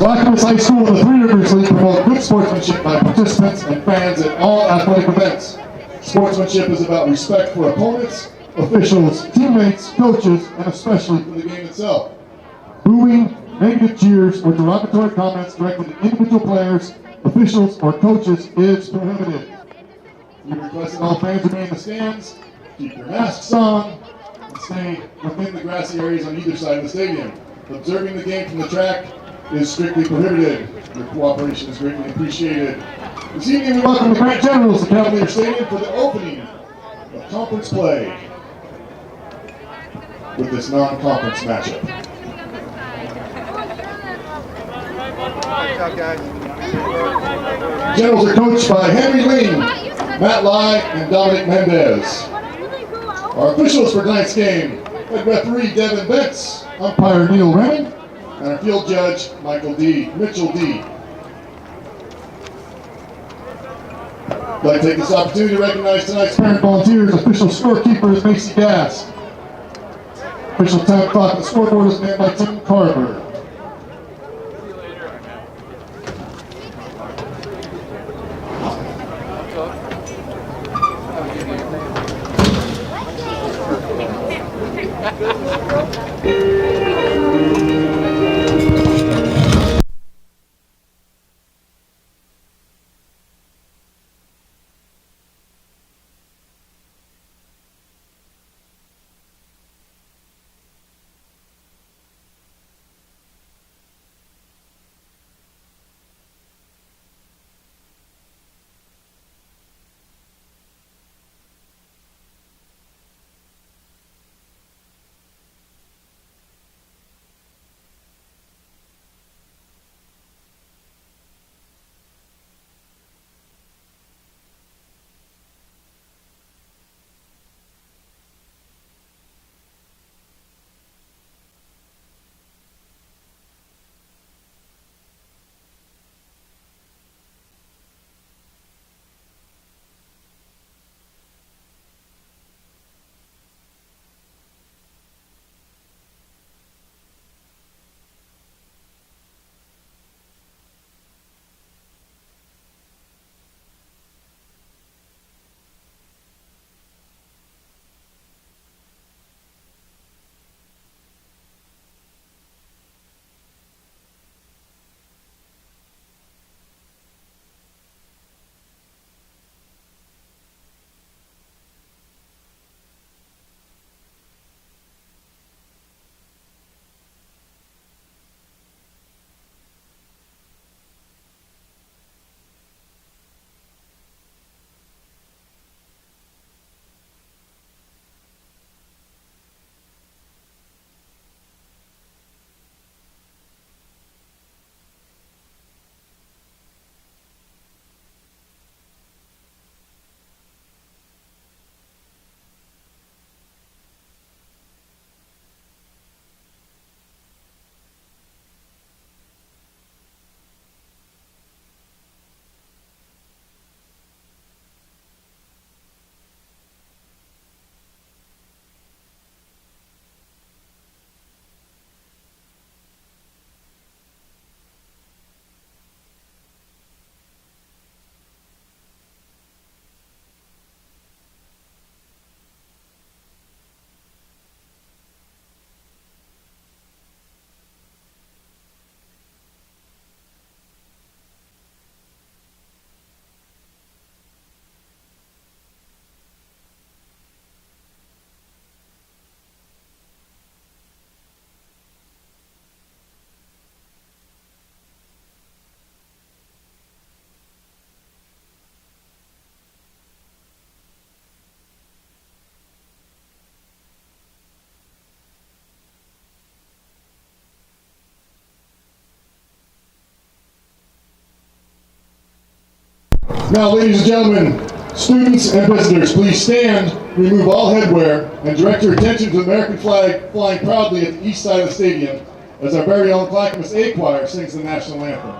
Clackamas High School and the Three Rivers League promote good sportsmanship by participants and fans at all athletic events. Sportsmanship is about respect for opponents, officials, teammates, coaches, and especially for the game itself. Booing, negative cheers, or derogatory comments directed at individual players, officials, or coaches is prohibited. We request that all fans remain in the stands, keep their masks on, and stay within the grassy areas on either side of the stadium. Observing the game from the track is strictly prohibited. Your cooperation is greatly appreciated. This evening we welcome the Grant Generals to Cavalier Stadium for the opening of conference play with this non-conference matchup. Generals are coached by Henry Ling, Matt Lai, and Dominic Mendez. Our officials for tonight's game: head referee Devin Betts, umpire Neil Rennan, and our field judge Mitchell D. I'd like to take this opportunity to recognize tonight's parent volunteers. Official scorekeeper is Macy Gass. Official time clock on the scoreboard is manned by Tim Carver. Now, ladies and gentlemen, students and visitors, please stand, remove all headwear, and direct your attention to the American flag flying proudly at the east side of the stadium as our very own Clackamas A Choir sings the national anthem.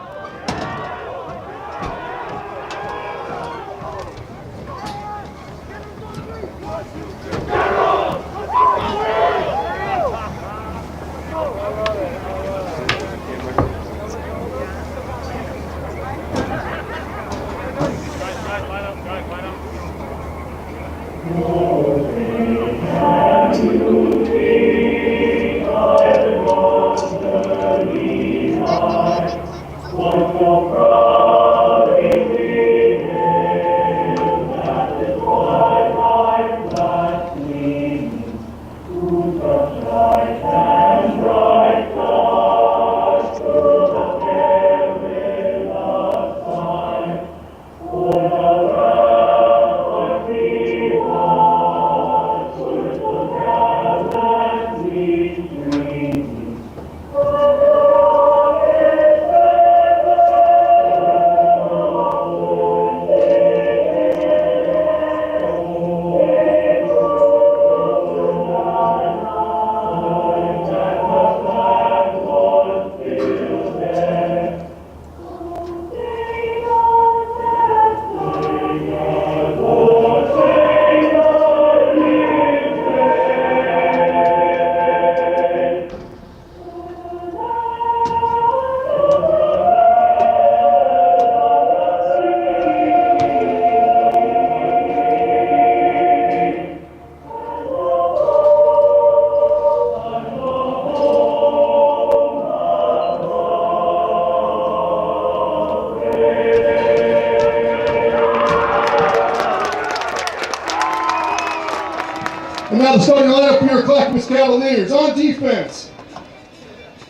And now the starting lineup for your Clackamas Cavaliers. On defense,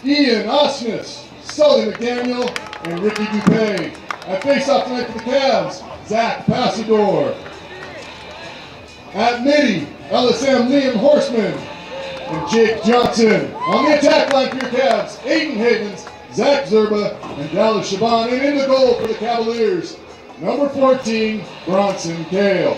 Ian Osnes, Sully McDaniel, and Ricky Dupay. At faceoff tonight for the Cavs, Zach Passador. At midi, LSM Liam Horseman and Jake Johnson. On the attack line for your Cavs, Aiden Havens, Zach Zerba, and Dallas Shaban. And in the goal for the Cavaliers, number 14, Bronson Kale.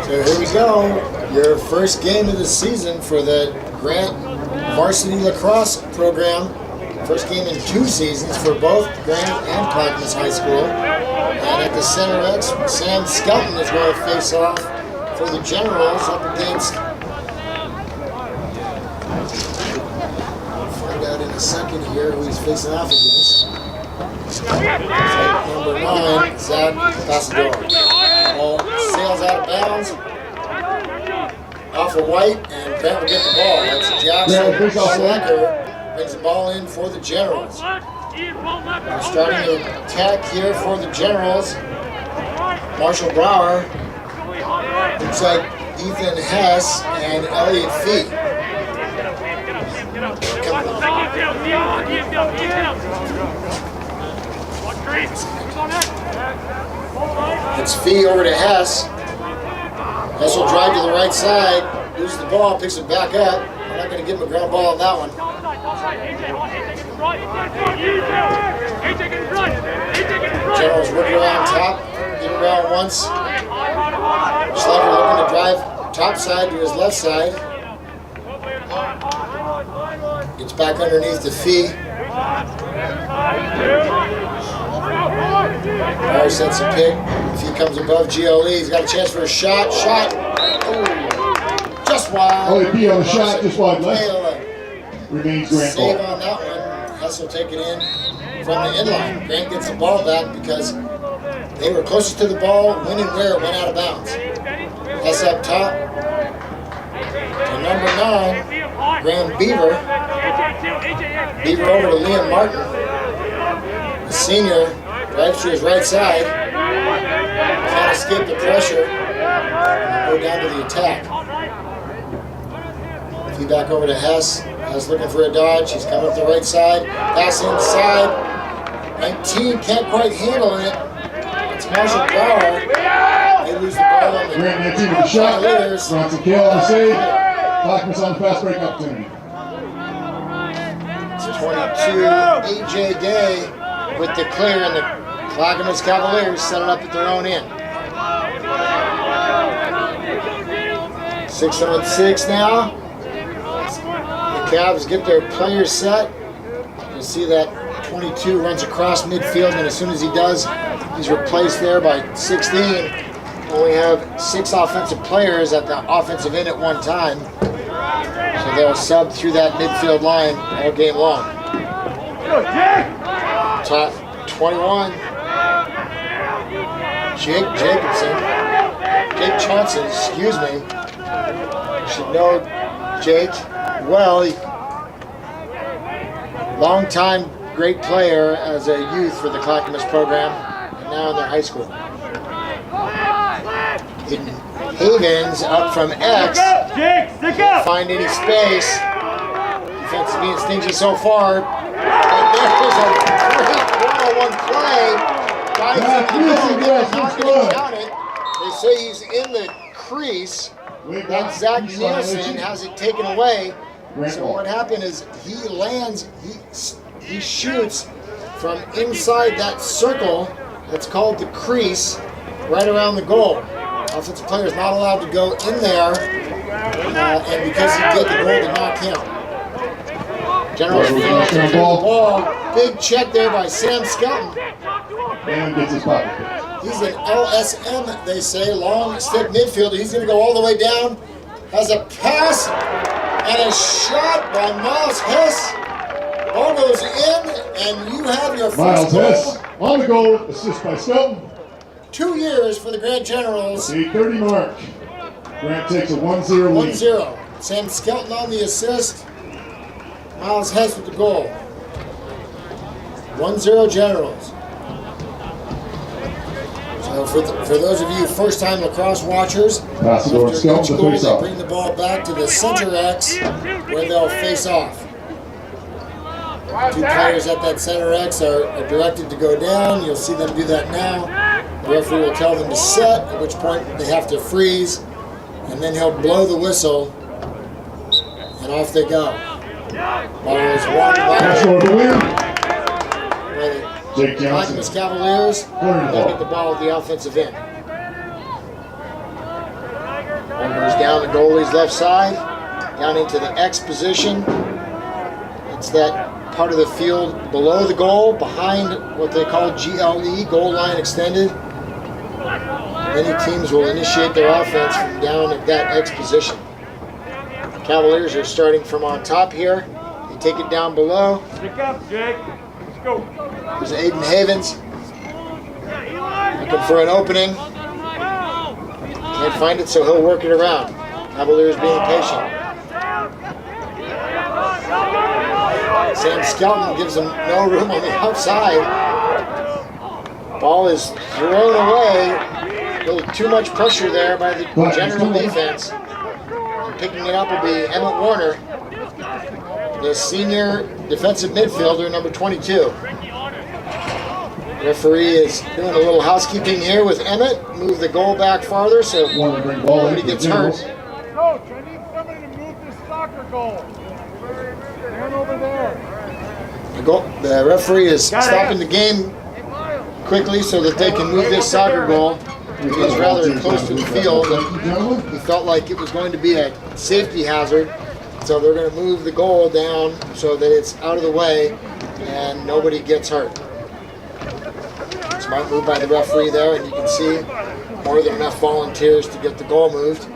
So here we go, your first game of the season for the Grant Varsity Lacrosse program. First game in 2 seasons for both Grant and Clackamas High School. And at the center X, Sam Skelton is going to face off for the Generals up against, we'll find out in a second here who he's facing off against. Number 9, Zach Passador. Ball sails out of bounds, off of White, and Grant will get the ball. That's Jackson Slacker brings the ball in for the Generals. We're starting the attack here for the Generals. Marshall Brower, looks like Ethan Hess and Elliot Fee. It's Fee over to Hess. Hess will drive to the right side, loses the ball, picks it back up. I'm not going to give him a ground ball on that one. Generals working around top, get around once. Slacker looking to drive top side to his left side. Gets back underneath the Fee. Brower sets a pick. If he comes above GLE, he's got a chance for a shot. Shot. Ooh. Just wide. Only B on the shot, just wide left. Remains Grant ball. Save on that one. Hess will take it in from the inline. Grant gets the ball back because they were closest to the ball when and where it went out of bounds. Hess up top to number 9, Graham Beaver. Beaver over to Liam Martin. The senior drives to his right side. Can't escape the pressure. Go down to the attack. Feedback over to Hess. Hess looking for a dodge. He's coming up the right side. Pass inside. 19 can't quite handle it. It's Marshall Brower. They lose the ball on the Grant 19 with the shot. Bronson Kale on the save. Clackamas on the fast break opportunity. It's 22. AJ Day with the clear, and the Clackamas Cavaliers set it up at their own end. 6-on-6 now. The Cavs get their players set. The You'll see that 22 runs across midfield, and as soon as he does, he's replaced there by 16. Only have 6 offensive players at the offensive end at one time. So they'll sub through that midfield line all game long. Top 21. Jake Johnson, excuse me. You should know Jake well. Long-time great player as a youth for the Clackamas program, and now in their high school. Havens up from X. Can't find any space. Defense is being stingy so far. And there's a great one-on-one play. Guys in the middle, not going to count it. They say he's in the crease. That Zach Nielsen has it taken away. So what happened is he lands, he shoots from inside that circle that's called the crease, right around the goal. Offensive player is not allowed to go in there, and because he did, the goal did not count. General's taking the ball. Big check there by Sam Skelton. And gets his pocket. He's an LSM, they say, long stick midfielder. He's going to go all the way down. Has a pass and a shot by Miles Hess. Ball goes in, and you have your first Miles goal. Hess on the goal, assist by Skelton. 2 years for the Grant Generals. 8:30 mark. Grant takes a 1-0 lead. 1-0. Sam Skelton on the assist. Miles Hess with the goal. 1-0 Generals. So for those of you first-time lacrosse watchers, Pass it over to Skelton to face they off. bring the ball back to the center X where they'll face off. 2 players at that center X are directed to go down. You'll see them do that now. The referee will tell them to set, at which point they have to freeze, and then he'll blow the whistle, and off they go. Ball is walked Pass by over to win. the Jake Johnson. Clackamas Cavaliers. They'll get the ball at the offensive end. Ball goes down the goalie's left side, down into the X position. It's that part of the field below the goal, behind what they call GLE, goal line extended. Many teams will initiate their offense from down at that X position. Cavaliers are starting from on top here. They take it down below. Pick up, Jake. Let's go. There's Aiden Havens looking for an opening. Can't find it, so he'll work it around. Cavaliers being patient. Sam Skelton gives him no room on the outside. Ball is thrown away. A little too much pressure there by the general defense. And picking it up will be Emmett Warner, the senior defensive midfielder, number 22. Referee is doing a little housekeeping here with Emmett. Move the goal back farther so nobody gets hurt. Coach, I need somebody to move this soccer goal. Stand over there. The referee is stopping the game quickly so that they can move this soccer goal. He was rather close to the field, and he felt like it was going to be a safety hazard. So they're going to move the goal down so that it's out of the way and nobody gets hurt. Smart move by the referee there, and you can see more than enough volunteers to get the goal moved.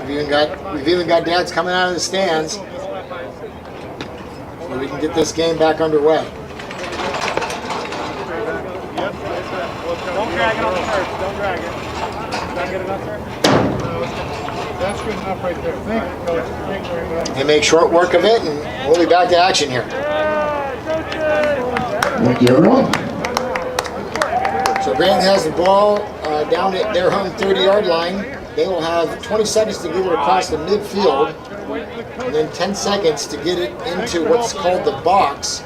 We've even got dads coming out of the stands so we can get this game back underway. Don't drag it on the turf. Don't drag it. Is that good enough, sir? That's good enough right there. Thank you, Coach. Thank you very much. They make short work of it, and we'll be back to action here. Thank you, everyone. So Grant has the ball down at their home 30-yard line. They will have 20 seconds to get it across the midfield, and then 10 seconds to get it into what's called the box.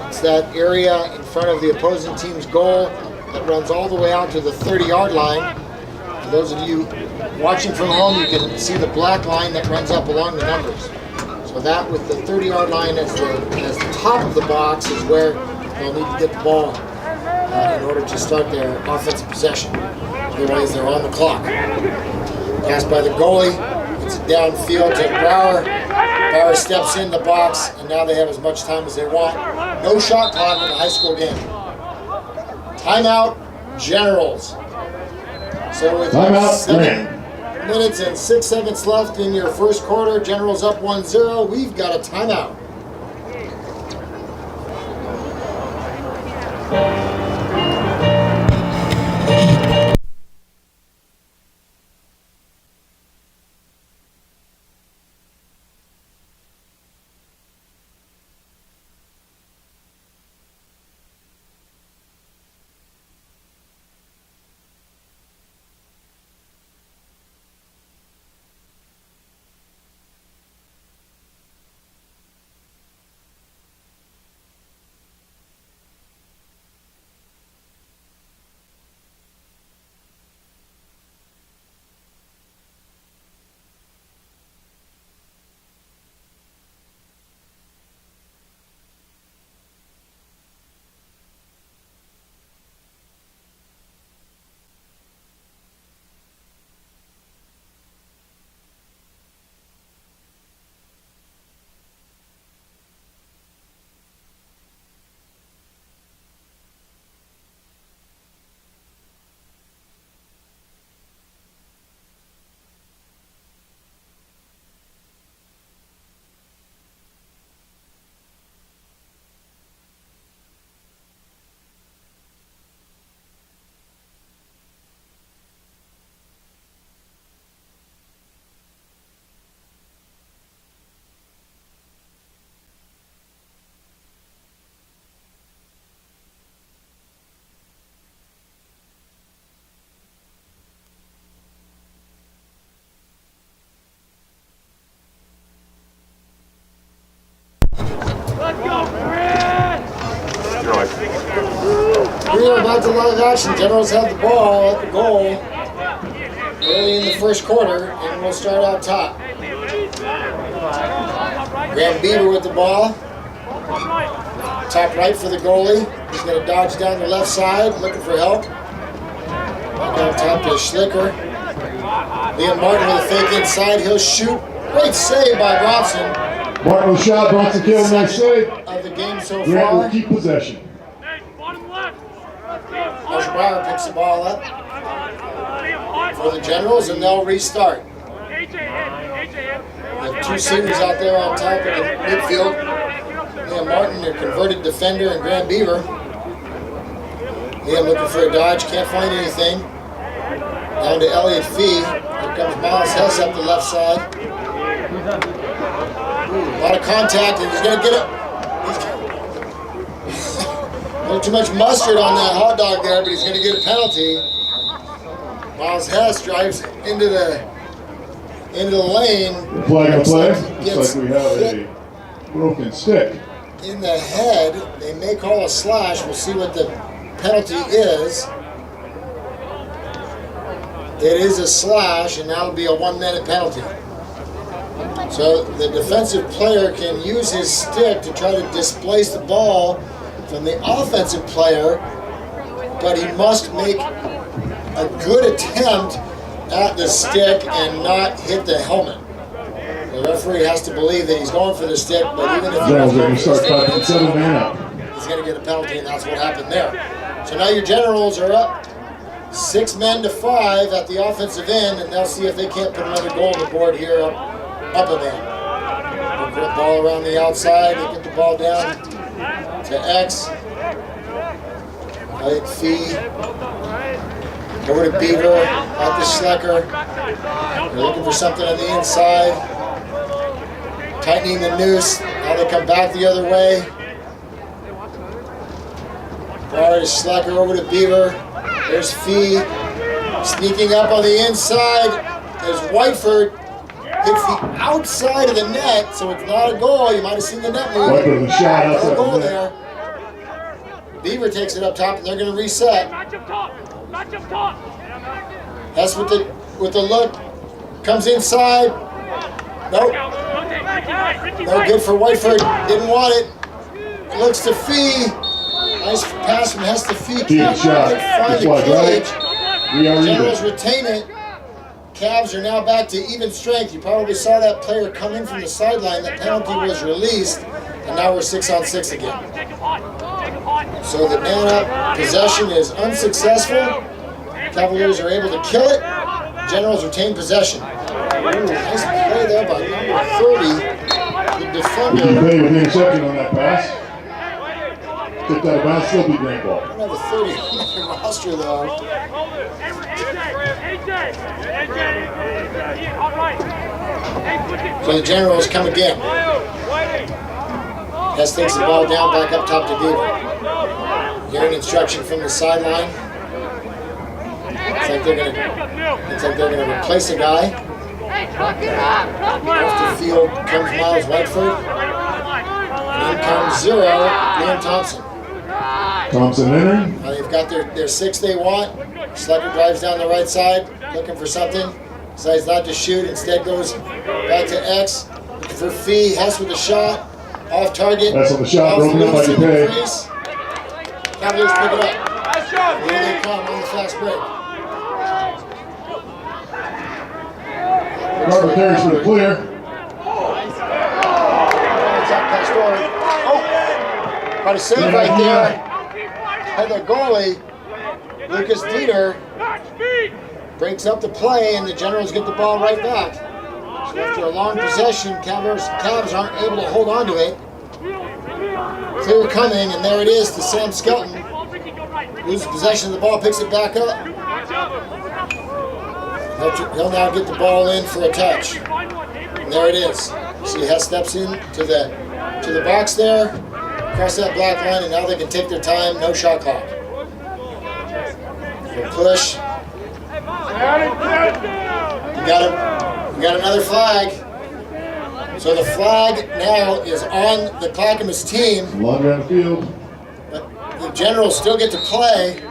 It's that area in front of the opposing team's goal that runs all the way out to the 30-yard line. For those of you watching from home, you can see the black line that runs up along the numbers. So that with the 30-yard line as the top of the box is where they'll need to get the ball in order to start their offensive possession. Otherwise, they're on the clock. Pass by the goalie. It's downfield to Brower. Barr steps in the box, and now they have as much time as they want. No shot clock in the high school game. Timeout, Generals. So with 7 minutes and 6 seconds left in your first quarter, Generals up 1-0. We've got a timeout. We are about to live action. Generals have the ball at the goal early in the first quarter, and we'll start out top. Graham Beaver with the ball. Top right for the goalie. He's going to dodge down the left side, looking for help. Down top to Schlicker. Liam Martin with a fake inside. He'll shoot. Great save by Bronson. Martin with shot, Bronson killed, nice save. Of the game so Grant far. will keep possession. Breyer picks the ball up for the Generals, and they'll restart. With two seniors out there on top of the midfield. Liam Martin, their converted defender, and Graham Beaver. Liam looking for a dodge, can't find anything. Down to Elliott Fee. Here comes Miles Hess up the left side. A lot of contact, and he's going to get it. A little too much mustard on that hot dog there, but he's going to get a penalty. Miles Hess drives into the lane. Flag on play. Looks like we have a broken stick. In the head, they may call a slash. We'll see what the penalty is. It is a slash, and that'll be a 1-minute penalty. So the defensive player can use his stick to try to displace the ball from the offensive player, but he must make a good attempt at the stick and not hit the helmet. The referee has to believe that he's going for the stick, but even if he's going for the stick, he's going to get a penalty, and that's what happened there. So now your Generals are up 6 men to 5 at the offensive end, and they'll see if they can't put another goal on the board here up a man. They put the ball around the outside, they get the ball down to X. Elliott Fee. Over to Beaver, out to Schlecker. They're looking for something on the inside. Tightening the noose. Now they come back the other way. Prior to Schlecker, over to Beaver. There's Fee. Sneaking up on the inside. There's Whiteford. Hits the outside of the net, so it's not a goal. You might have seen the net move. Whiteford with a shot outside no goal the net. there. Beaver takes it up top, and they're going to reset. Hess with the look. Comes inside. Nope. No good for Whiteford. Didn't want it. Looks to Fee. Nice pass from Hess to Fee. Deep shot. Find Just the wide cage. right. We are Generals even. retain it. Cavs are now back to even strength. You probably saw that player come in from the sideline. The penalty was released, and now we're 6-on-6 again. So the man-up possession is unsuccessful. Cavaliers are able to kill it. Generals retain possession. Ooh, nice play there by number 30, the defender. Good play with the interception on that pass. Tipped out of bounds, still be grand ball. I don't have a 30 on the roster though. So the Generals come again. Hess takes the ball down, back up top to Beaver. Hearing instruction from the sideline. Looks like they're gonna replace a guy. Off the field comes Miles Whiteford. And in comes 0, Liam Thompson. Thompson entering. They've got their 6 they want. Schlecker drives down the right side, looking for something. Decides not to shoot, instead goes back to X. Looking for Fee. Hess with a shot. Off target. That's on the shot, broken up by DePay. Cavaliers pick it up. Here they come on the fast break. Carter carries for the clear. Got a save right there. And the goalie, Lucas Dieter, breaks up the play, and the Generals get the ball right back. So after a long possession, Cavs aren't able to hold on to it. Clear coming, and there it is to Sam Skelton. Loses possession of the ball, picks it back up. He'll now get the ball in for a touch. And there it is. See Hess steps in to the box there, across that black line, and now they can take their time, no shot clock. For push. We got another flag. So the flag now is on the Clackamas team. Long around the field. But the Generals still get to play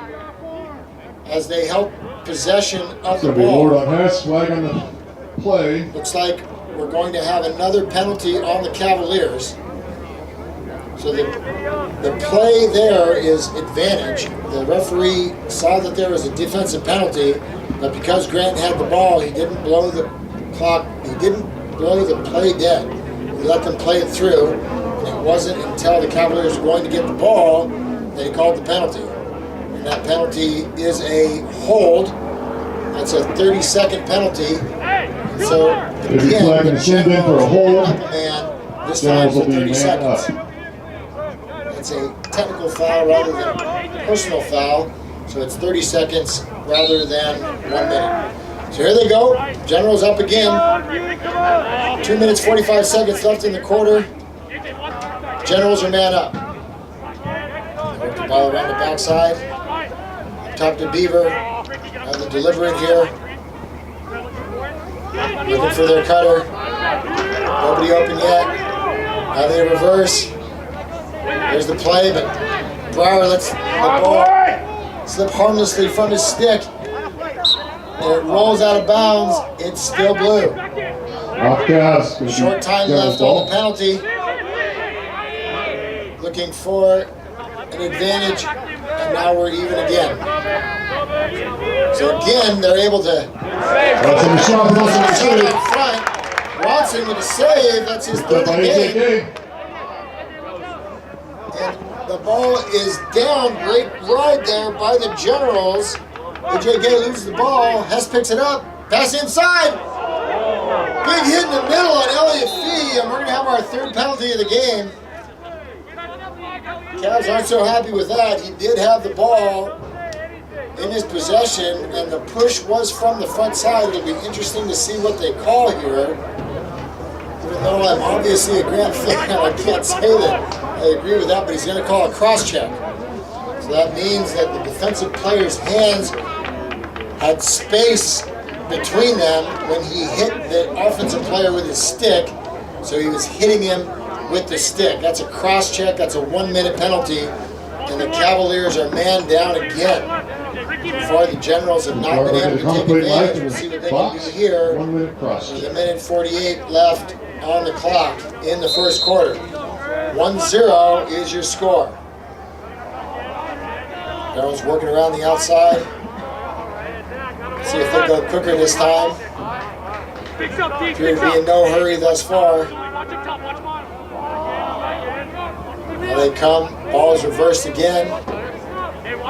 as they help possession of the It's going to be ball. Ward on Hess, flag on the play. Looks like we're going to have another penalty on the Cavaliers. So the play there is advantage. The referee saw that there was a defensive penalty, but because Grant had the ball, he didn't blow the clock. He didn't blow the play dead. He let them play it through, and it wasn't until the Cavaliers were going to get the ball that he called the penalty. And that penalty is a hold. That's a 30-second penalty. And so If you're flagging the send in for a hold, this time Generals for will be 30 man seconds. up. It's a technical foul rather than personal foul, so it's 30 seconds rather than 1 minute. So here they go, Generals up again. 2 minutes, 45 seconds left in the quarter. Generals are man up. Work the ball around the backside. Up top to Beaver. Now the deliberate here. Looking for their cutter. Nobody open yet. Now they reverse. There's the play, but Brower lets the ball slip harmlessly from his stick. And it rolls out of bounds. It's still blue. Off Cavs. Short time left on the penalty. Looking for an advantage, and now we're even again. So again, they're able to That's in the shot. shoot in front. Watson with a save. That's his third game. And the ball is down. Great ride there by the Generals. AJ Gay loses the ball. Hess picks it up. Pass inside. Big hit in the middle on Elliott Fee. And we're going to have our third penalty of the game. Cavs aren't so happy with that. He did have the ball in his possession, and the push was from the front side. It'll be interesting to see what they call here. Even though I'm obviously a Grant fan, I can't say that I agree with that, but he's going to call a cross-check. So that means that the defensive player's hands had space between them when he hit the offensive player with his stick, so he was hitting him with the stick. That's a cross-check, that's a 1 minute penalty, and the Cavaliers are man down again. So far the Generals have not been able to take advantage. We'll see what they can do here. 1 minute cross. There's a minute 48 left on the clock in the first quarter. 1-0 is your score. Generals working around the outside. See if they go quicker this time. Appears to be in no hurry thus far. Now they come, ball is reversed again.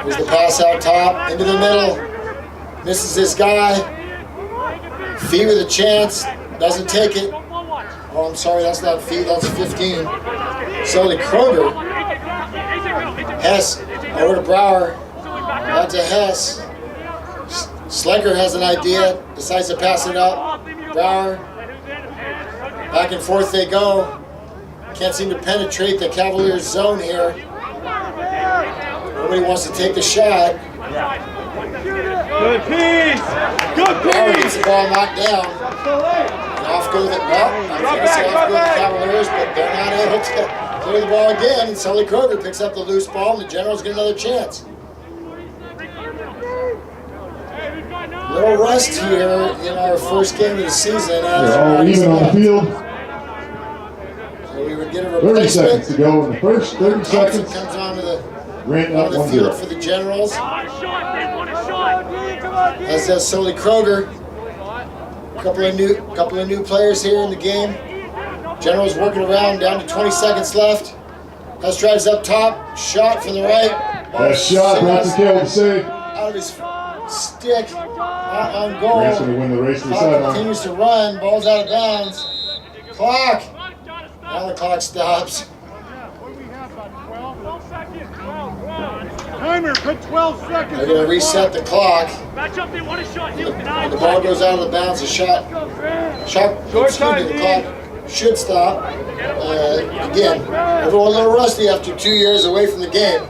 Here's the pass out top, into the middle. Misses this guy. Fee with a chance, doesn't take it. Oh, I'm sorry, that's not Fee, that's 15. Sully Kroger. Hess over to Brower. Back to Hess. Slecker has an idea, decides to pass it up. Brower. Back and forth they go. Can't seem to penetrate the Cavaliers' zone here. Nobody wants to take the shot. Good piece! Good Brower gets piece! the ball knocked down. And off go the, well, I was going to say off go the Cavaliers, but they're not able to clear the ball again. And Sully Kroger picks up the loose ball, and the Generals get another chance. Little rust here in our first game of the season. They're all even on the field. So we would get a 30 replacement. seconds to go in the first 30 Thompson seconds. comes onto the Grant up field 1-0. for the Generals. As does Sully Kroger. Couple of new players here in the game. Generals working around, down to 20 seconds left. Hess drives up top, shot from the right. That shot, Bronson Cale to save. Out of his stick, not on goal. Grant's going to win the race to the Clock sideline. continues to run, ball's out of bounds. Clock. Now the clock stops. What do we have, about 12? 12 seconds. 12. Timer, put 12 seconds. They're going to reset the clock. Match up, they want a shot. When the ball goes out of the bounds, the shot, the clock should stop. Again, everyone a little rusty after 2 years away from the game.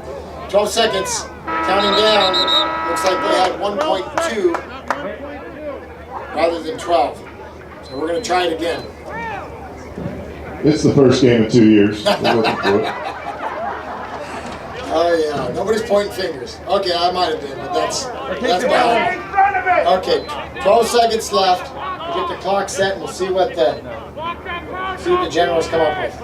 12 seconds, counting down. Looks like they had 1.2 rather than 12. So we're going to try it again. It's the first game in 2 years. We're looking for it. Oh yeah, nobody's pointing fingers. Okay, I might have been, but that's bad. Okay, 12 seconds left. We'll get the clock set and we'll see what the Generals come up with.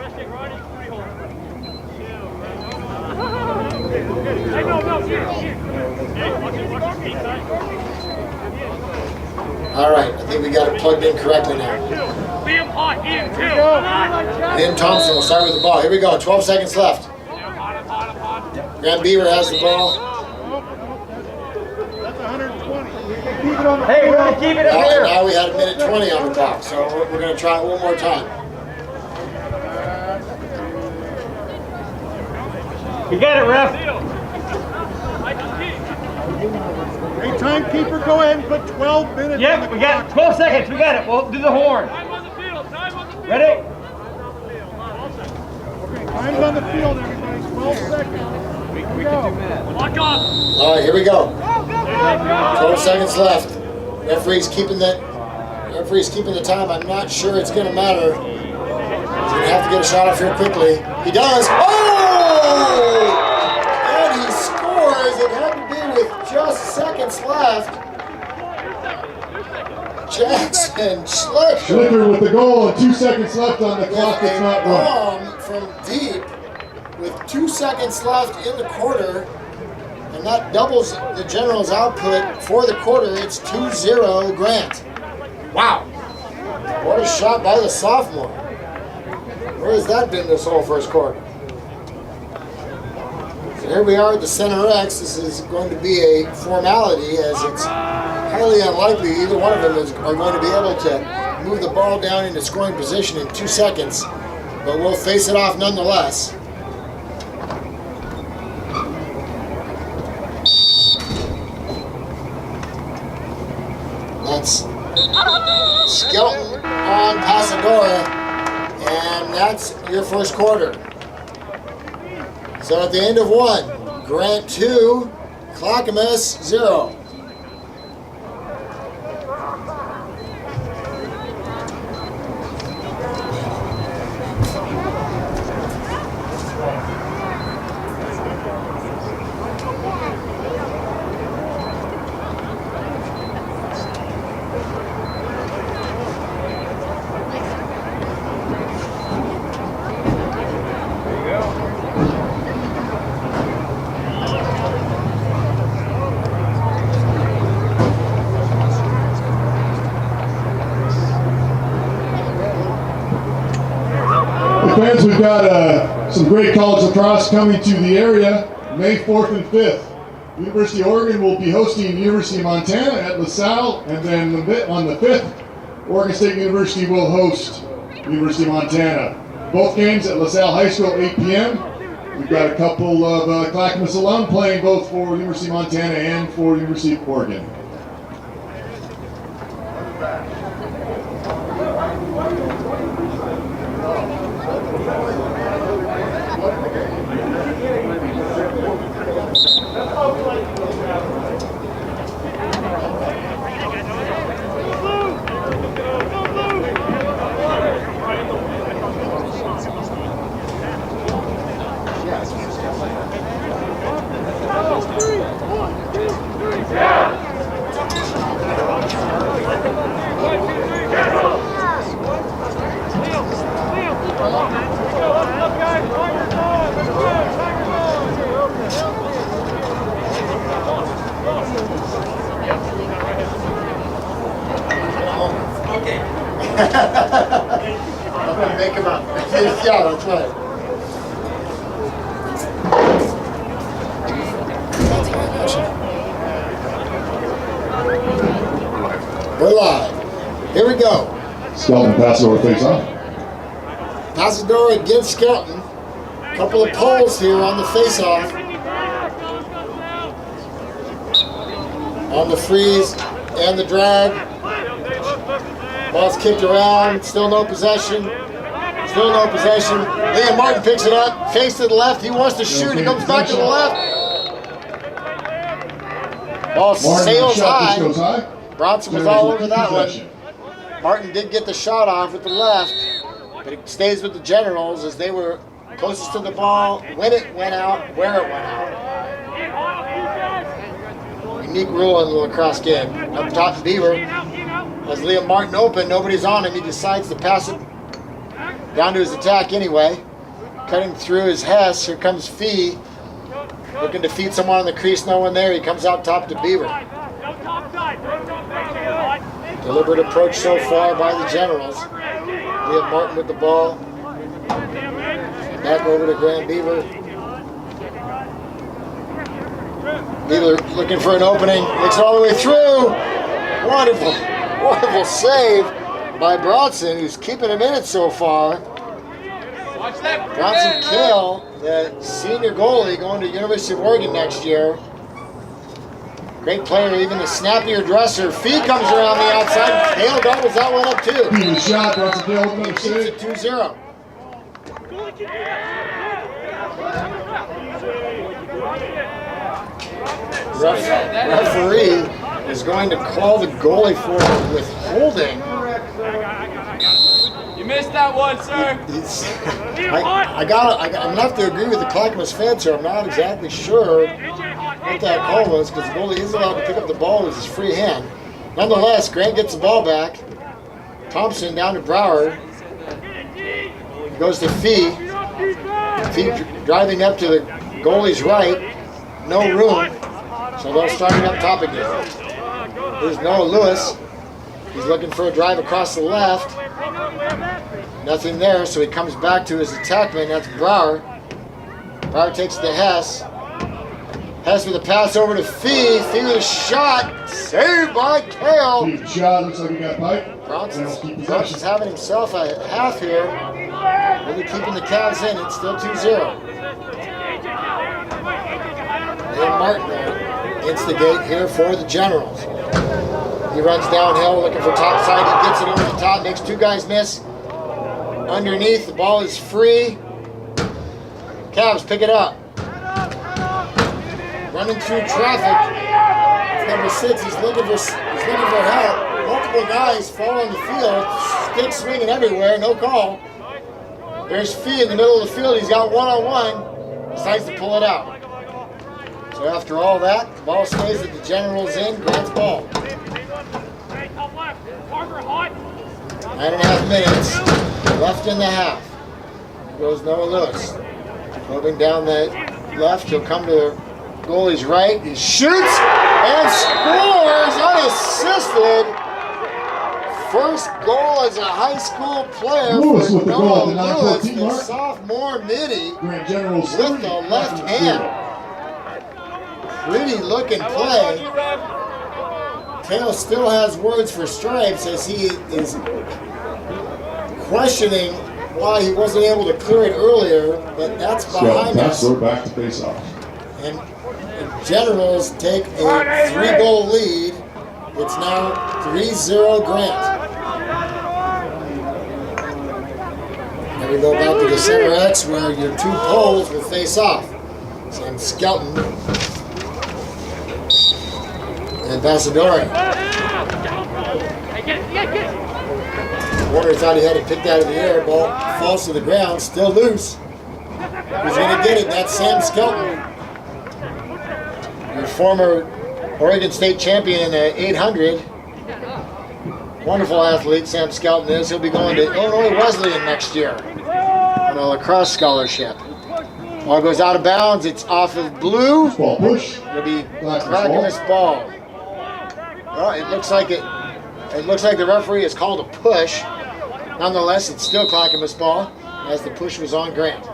All right, I think we got it plugged in correctly now. Liam Thompson will start with the ball. Here we go, 12 seconds left. Grant Beaver has the ball. That's 120. Hey, we're gonna keep it up here. Now we had a minute 20 on the clock, so we're going to try it one more time. You got it, ref. Hey, timekeeper, go ahead and put 12 minutes on the Yep, we got clock. 12 seconds. We got it. We'll do the horn. Ready? Okay, time's on the field, everybody. 12 seconds. We can do that. Lock off. All right, here we go. 12 seconds left. Referee's keeping the time. I'm not sure it's going to matter. He's going to have to get a shot off here quickly. He does. Oh! And he scores. It had to be with just seconds left. Jackson Schlicker Schlicker with the goal and 2 seconds left on the clock. It's not run. bomb from deep with 2 seconds left in the quarter. And that doubles the Generals' output for the quarter. It's 2-0 Grant. Wow. What a shot by the sophomore. Where has that been this whole first quarter? So here we are at the center X. This is going to be a formality, as it's highly unlikely either one of them are going to be able to move the ball down into scoring position in 2 seconds. But we'll face it off nonetheless. That's Skelton on Pasadora, and that's your first quarter. So at the end of 1, Grant 2, Clackamas 0. We've got some great college lacrosse coming to the area May 4th and 5th. University of Oregon will be hosting University of Montana at LaSalle, and then on the 5th, Oregon State University will host University of Montana. Both games at LaSalle High School, 8 p.m. We've got a couple of Clackamas alum playing both for University of Montana and for University of Oregon. I'm going to make him up. Yeah, that's right. We're live. Here we go. Skelton pass over face off. Passador against Skelton. Couple of poles here on the face-off. On the freeze and the drag. Ball's kicked around, still no possession. Still no possession. Liam Martin picks it up, face to the left. He wants to shoot. He comes back to the left. Ball sails high. Bronson was all over that one. Martin did get the shot off with the left, but it stays with the Generals as they were closest to the ball when it went out, where it went out. Unique rule in the lacrosse game. Up top to Beaver. As Liam Martin open, nobody's on him. He decides to pass it down to his attack anyway. Cutting through his Hess. Here comes Fee. Looking to feed someone on the crease. No one there. He comes out top to Beaver. Deliberate approach so far by the Generals. Liam Martin with the ball. Back over to Graham Beaver. Beaver looking for an opening. Makes it all the way through. Wonderful save by Bronson, who's keeping him in it so far. Bronson Kale, the senior goalie going to University of Oregon next year. Great player, even the snappier dresser. Fee comes around the outside. Kale doubles that one up too. He was shot, Bronson Kale with another Keeps save. it 2-0. Referee is going to call the goalie for withholding. You missed that one, sir. I'm gonna have to agree with the Clackamas fans here. I'm not exactly sure what that call was because the goalie is allowed to pick up the ball with his free hand. Nonetheless, Grant gets the ball back. Thompson down to Brower. Goes to Fee. Fee driving up to the goalie's right. No room. So they'll start it up top again. Here's Noah Lewis. He's looking for a drive across the left. Nothing there, so he comes back to his attackman. That's Brower. Brower takes it to Hess. Hess with a pass over to Fee. Fee with a shot. Saved by Kale. He shot, looks like he got piped. Bronson's having himself a half here. Really keeping the Cavs in. It's still 2-0. Liam Martin instigate here for the Generals. He runs downhill looking for top side. He gets it over the top, makes two guys miss. Underneath, the ball is free. Cavs pick it up. Running through traffic. It's number 6. He's looking for help. Multiple guys fall on the field. Stick swinging everywhere. No call. There's Fee in the middle of the field. He's got one-on-one. Decides to pull it out. So after all that, the ball stays at the Generals in. Grant's ball. 9.5 minutes left in the half. Goes Noah Lewis. Moving down the left, he'll come to the goalie's right. He shoots and scores unassisted. first goal as a high school player Lewis for with the goal at the Noah Lewis, 9:14 the mark. sophomore midi, Grand Generals with the left hand. Pretty looking play. Kale still has words for Stripes as he is questioning why he wasn't able to clear it earlier, but that's behind us. Pass back to face off. And the Generals take a 3-goal lead. It's now 3-0 Grant. And we go back to the center X where your two poles will face off. Sam Skelton and Bassadori. Warner thought he had it picked out of the air. Ball falls to the ground, still loose. Who's going to get it? That's Sam Skelton. Your former Oregon State champion in the 800. Wonderful athlete, Sam Skelton is. He'll be going to Illinois Wesleyan next year on a lacrosse scholarship. Ball goes out of bounds. It's off of blue. Ball push. It'll be Clackamas ball. Well, it looks like the referee has called a push. Nonetheless, it's still Clackamas ball as the push was on Grant.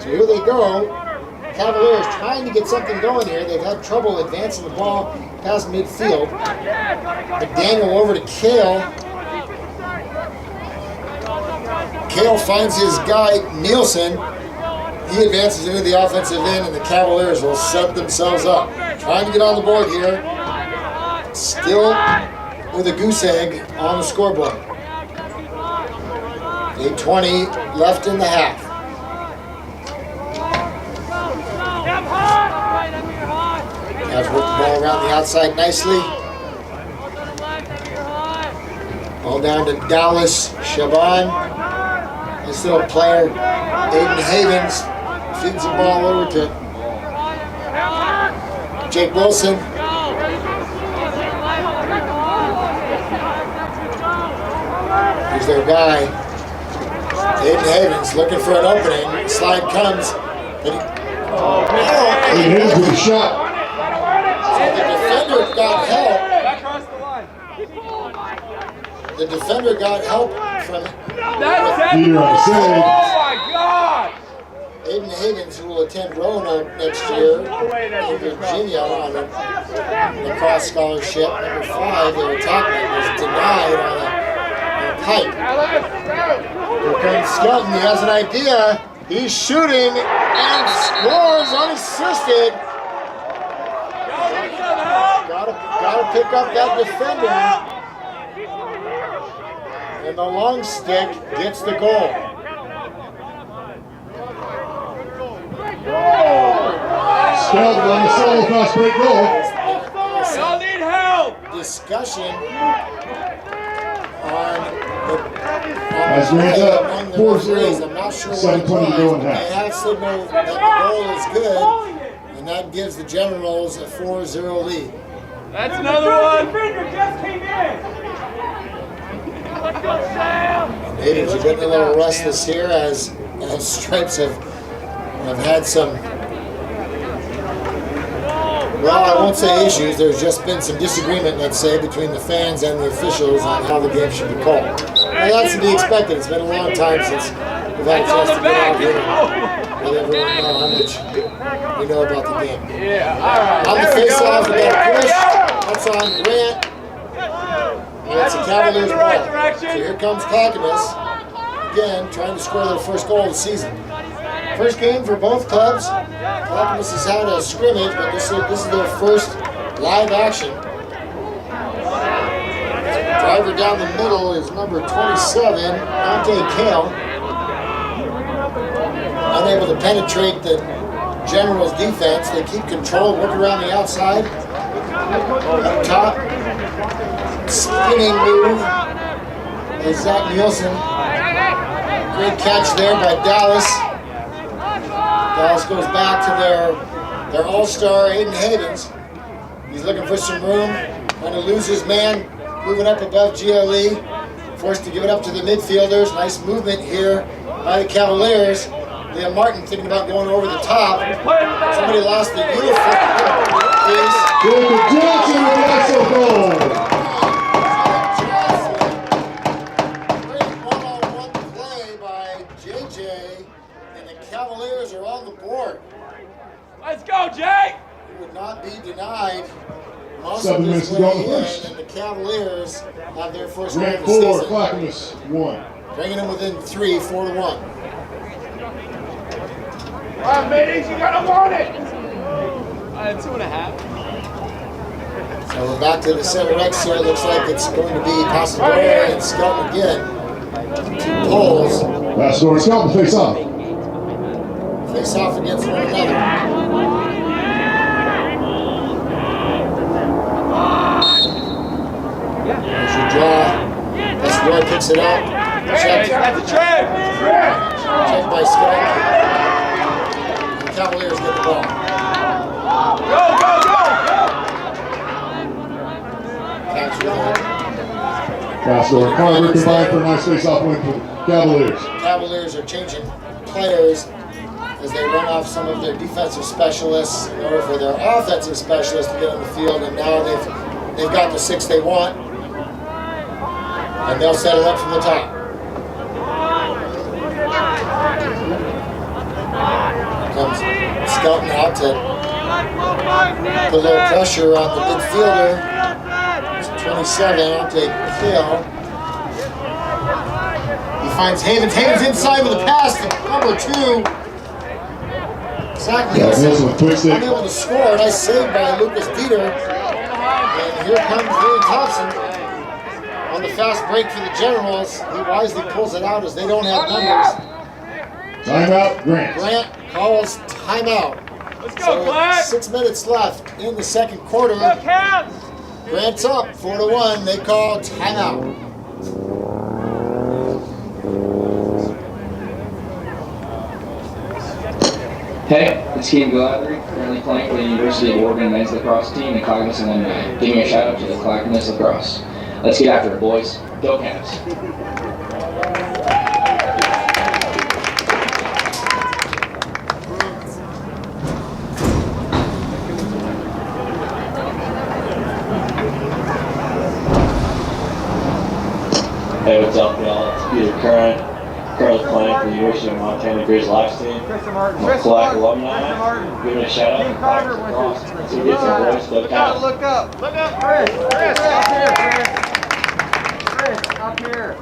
So here they go. Cavaliers trying to get something going here. They've had trouble advancing the ball past midfield. McDaniel over to Kale. Kale finds his guy, Nielsen. He advances into the offensive end, and the Cavaliers will set themselves up. Trying to get on the board here. Still with a goose egg on the scoreboard. 8:20 left in the half. Cavs work the ball around the outside nicely. Ball down to Dallas Shaban. This little player, Aiden Havens, feeds the ball over to Jake Wilson. Here's their guy, Aiden Havens, looking for an opening. Slide comes. Aiden Havens with a shot. So the defender got help. The defender got help from Peter on the save. Oh my God! Aiden Havens, who will attend Roanoke next year in Virginia on a lacrosse scholarship. Number 5, their attackman, was denied on a pipe. Here comes Skelton. He has an idea. He's shooting and scores unassisted. Gotta pick up that defender. And the long stick gets the goal. Skelton on the solo fast break goal. Y'all need help! Discussion on As Grant's up 4-0. I'm not sure 7:20 to go in half. They have signaled that the goal is good, and that gives the Generals a 4-0 lead. That's another one! Natives are getting a little restless here as Stripes have had some, well, I won't say issues. There's just been some disagreement, let's say, between the fans and the officials on how the game should be called. Well, that's to be expected. It's been a long time since we've had a chance to get out here and let everyone know how much we know about the game. Yeah, alright. On the face-off, we got a push. That's on Grant. And it's a Cavaliers ball. So here comes Clackamas. Again, trying to score their first goal of the season. First game for both clubs. Clackamas has had a scrimmage, but this is their first live action. Driver down the middle is number 27, Dante Kale. Unable to penetrate the Generals' defense. They keep control, work around the outside. Up top, spinning move is Zach Nielsen. Great catch there by Dallas. Dallas goes back to their all-star Aiden Havens. He's looking for some room, trying to lose his man, moving up above GLE. Forced to give it up to the midfielders. Nice movement here by the Cavaliers. Liam Martin thinking about going over the top. Somebody lost the uniform. David Johnson with the ISO goal. are on the board. Let's go, Jake! It would not be denied. 7 minutes to go in the Way in, first. and the Cavaliers have their first win Grant of the 4, season, Clackamas 1. bringing them within 3, 4-1. Come on, Middies, you gotta want it! 2.5. So we're back to the center X here. It looks like it's going to be Pasadena and Skelton again. 2 poles Pasadena and Skelton face off. face off against one another. There's your draw. Pasadena picks it up. Checked. That's a trip! Checked by Skelton. The Cavaliers get the ball. Go, go, go! Catch with it. Pasadena and Carver combined for a nice face-off win for the Cavaliers. Cavaliers are changing players as they run off some of their defensive specialists in order for their offensive specialists to get on the field, and now they've got the 6 they want, and they'll set it up from the top. Here comes Skelton out to put a little pressure on the midfielder. It's 27 out to Hill. He finds Havens. Havens inside with a pass to number 2. Zach Nielsen with quick stick. unable to score. Nice save by Lucas Dieter. And here comes William Thompson on the fast break for the Generals. He wisely pulls it out as they don't have numbers. Timeout, Grant. Grant calls timeout. Let's go, So Black! 6 minutes left in the second quarter. Go, Cavs! Grant's up 4-1. They call timeout. Hey, it's Keaton Gladry, currently playing for the University of Oregon men's lacrosse team and Clackamas alumni. Give me a shout out to the Clackamas Lacrosse. Let's get after it, boys. Go Cavs. Hey, what's up, y'all? It's Peter currently playing for the University of Montana Grizz Life team. I'm a Clack alumni. Give me a shout out to Clackamas Lacrosse. Let's go get some boys. Go Cavs. Look up! Look up, Chris! Chris, up here, Chris! Chris, up here!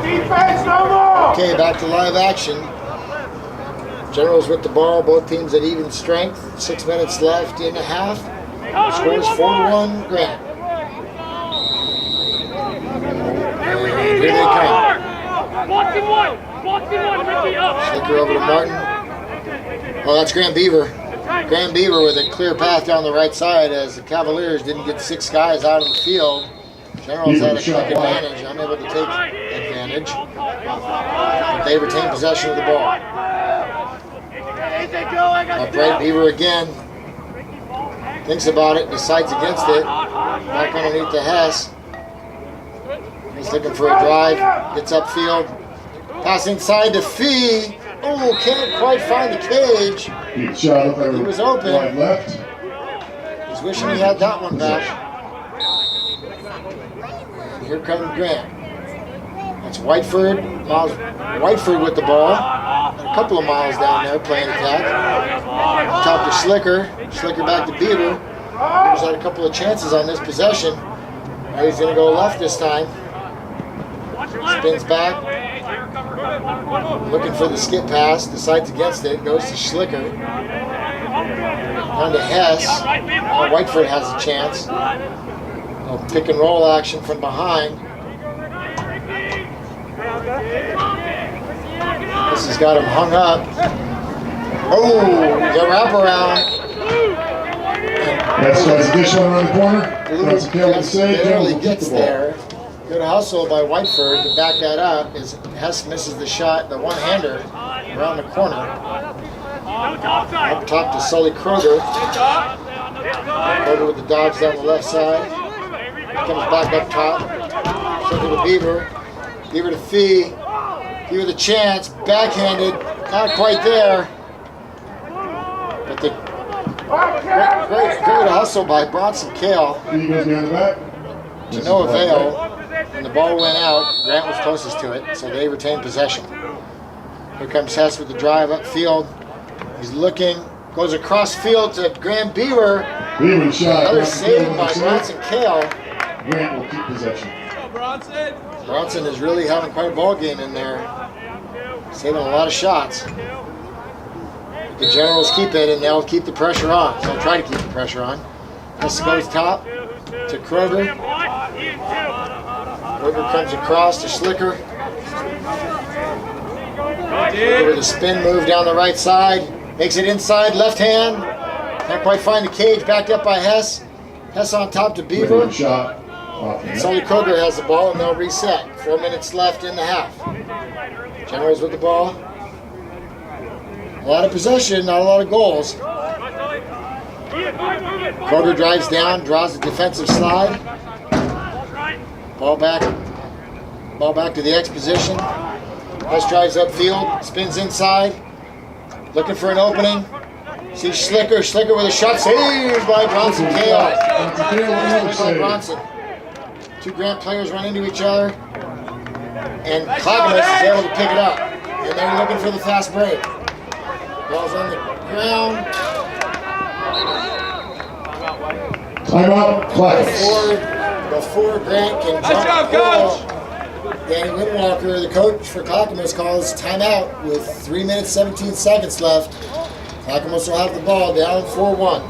Defense, no more! Okay, back to live action. Generals with the ball, both teams at even strength. 6 minutes left in the half. Scores 4-1 Grant. And here they come. Walk in one, Ricky, up! Flicker over to Martin. Oh, that's Grant Beaver. Grant Beaver with a clear path down the right side as the Cavaliers didn't get 6 guys out on the field. Generals had a quick advantage, unable to take advantage. But they retain possession of the ball. Upright Beaver again. Thinks about it, decides against it. Back underneath the Hess. He's looking for a drive, gets upfield. Pass inside to Fee. Oh, can't quite find the cage. He shot up there. He was open. Wide left. He's wishing he had that one back. And here comes Grant. That's Whiteford. Whiteford with the ball. And a couple of miles down there playing attack. Top to Slicker. Slicker back to Beaver. Beaver's had a couple of chances on this possession. Now he's going to go left this time. Spins back. Looking for the skip pass. Decides against it. Goes to Schlicker. Down to Hess. Now Whiteford has a chance. A pick and roll action from behind. This has got him hung up. Oh, the wraparound. That's tries to dish one around the corner. That's a kill to save. Barely Keep gets the ball. there. Good hustle by Whiteford to back that up as Hess misses the shot, the one-hander around the corner. Up top to Sully Kroger. Kroger with the dodge down the left side. Comes back up top. Shoulder to Beaver. Beaver to Fee. Fee with a chance. Backhanded. Not quite there. But the great hustle by Bronson Kale. Fee goes behind the back. To no avail. When the ball went out, Grant was closest to it, so they retained possession. Here comes Hess with the drive upfield. He's looking, goes across field to Grant Beaver. Beaver shot. Another save by Bronson Kale. Grant will keep possession. Bronson is really having quite a ball game in there, saving a lot of shots. The Generals keep it, and they'll keep the pressure on. They'll try to keep the pressure on. Hess goes top to Kroger. Kroger comes across to Schlicker. With a spin move down the right side. Makes it inside, left hand. Can't quite find the cage, backed up by Hess. Hess on top to Beaver. Beaver shot. Sully Kroger has the ball and they'll reset. 4 minutes left in the half. Generals with the ball. A lot of possession, not a lot of goals. Kroger drives down, draws the defensive slide. Ball back to the X position. Hess drives upfield, spins inside, looking for an opening. See Schlicker with a shot, saved by Bronson Kale. Saved by Bronson. Two Grant players run into each other, and Clackamas is able to pick it up. And they're looking for the fast break. Ball's on the ground. Timeout, Clackamas. Before Grant can jump the ball, Danny Windwalker, the coach for Clackamas, calls timeout with 3 minutes 17 seconds left. Clackamas will have the ball down 4-1.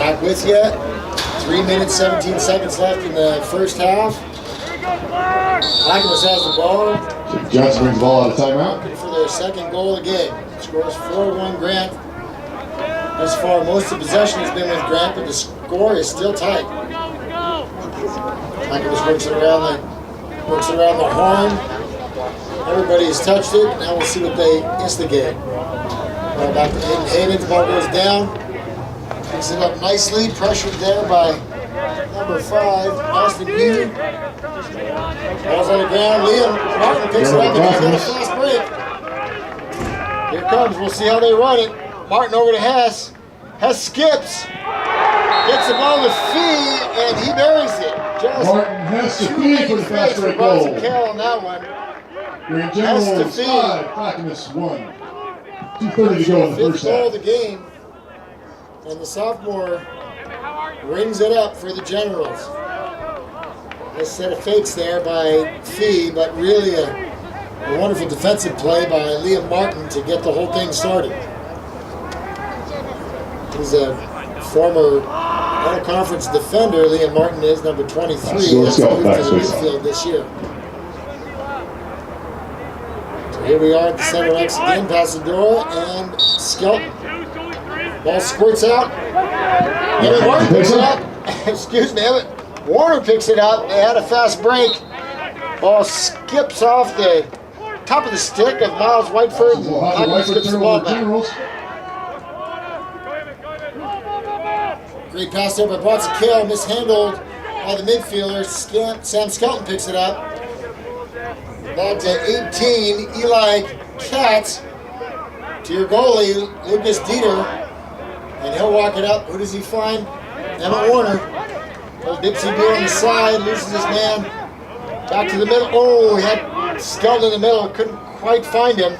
Not with yet. 3 minutes 17 seconds left in the first half. Clackamas has the ball. Johnson brings the ball out of timeout. Looking for their second goal of the game. Scores 4-1 Grant. Thus far, most of the possession has been with Grant, but the score is still tight. Clackamas works it around the horn. Everybody's touched it. Now we'll see what they instigate. Ball back to Hayden Havens. Ball goes down. Picks it up nicely. Pressured there by number 5, Austin Hugh. Ball's on the ground. Liam Martin picks it up and he's got a fast break. Here it comes. We'll see how they run it. Martin over to Hess. Hess skips. Gets the ball to Fee, and he buries it. Just Martin Hess to Fee for the fast break Bronson goal. Kale on that one. Green Hess to Generals Fee. 5, Clackamas 1. 2:30 to go in the Fifth first goal half. of the game. And the sophomore rings it up for the Generals. A set of fakes there by Fee, but really a wonderful defensive play by Liam Martin to get the whole thing started. He's a former all-conference defender. Liam Martin is number 23. That's moved to the midfield this year. So here we are at the center X again, Pasadora and Skelton. Ball squirts out. Emmett Warner picks it up. Excuse me, Emmett Warner picks it up. They had a fast break. Ball skips off the top of the stick of Miles Whiteford. And Clackamas skips the ball back. Great pass there by Bronson Kale, mishandled by the midfielder. Sam Skelton picks it up. Back to 18, Eli Katz to your goalie, Lucas Dieter. And he'll walk it up. Who does he find? Emmett Warner. Old Dipsy Beer on the side, loses his man. Back to the middle. Oh, he had Skelton in the middle, couldn't quite find him.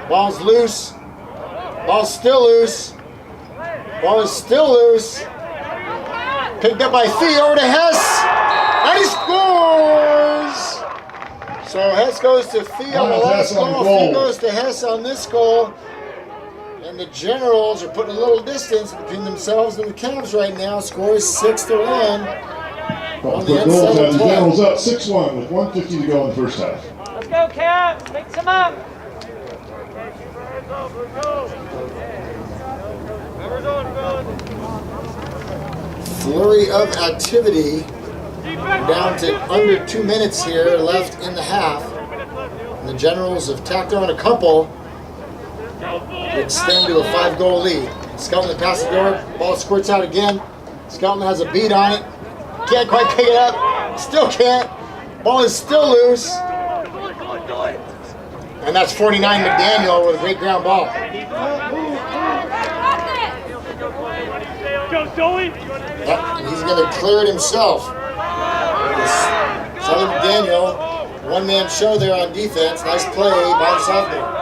Ball's loose. Ball's still loose. Ball is still loose. Picked up by Fee over to Hess. And he scores! So Hess goes to Fee on the last goal. Fee goes to Hess on this goal. And the Generals are putting a little distance between themselves and the Cavs right now. Score is 6-1. On the goals has the Generals up 6-1 with 1:50 to go in the first half. Let's go, Cavs. Make some up. Flurry of activity. We're down to under 2 minutes here left in the half. And the Generals have tacked on a couple to extend to a 5-goal lead. Skelton to Pasadora. Ball squirts out again. Skelton has a beat on it. Can't quite pick it up. Still can't. Ball is still loose. And that's 49 McDaniel with a great ground ball. Yep, and he's going to clear it himself. Southern McDaniel, one-man show there on defense. Nice play by the sophomore.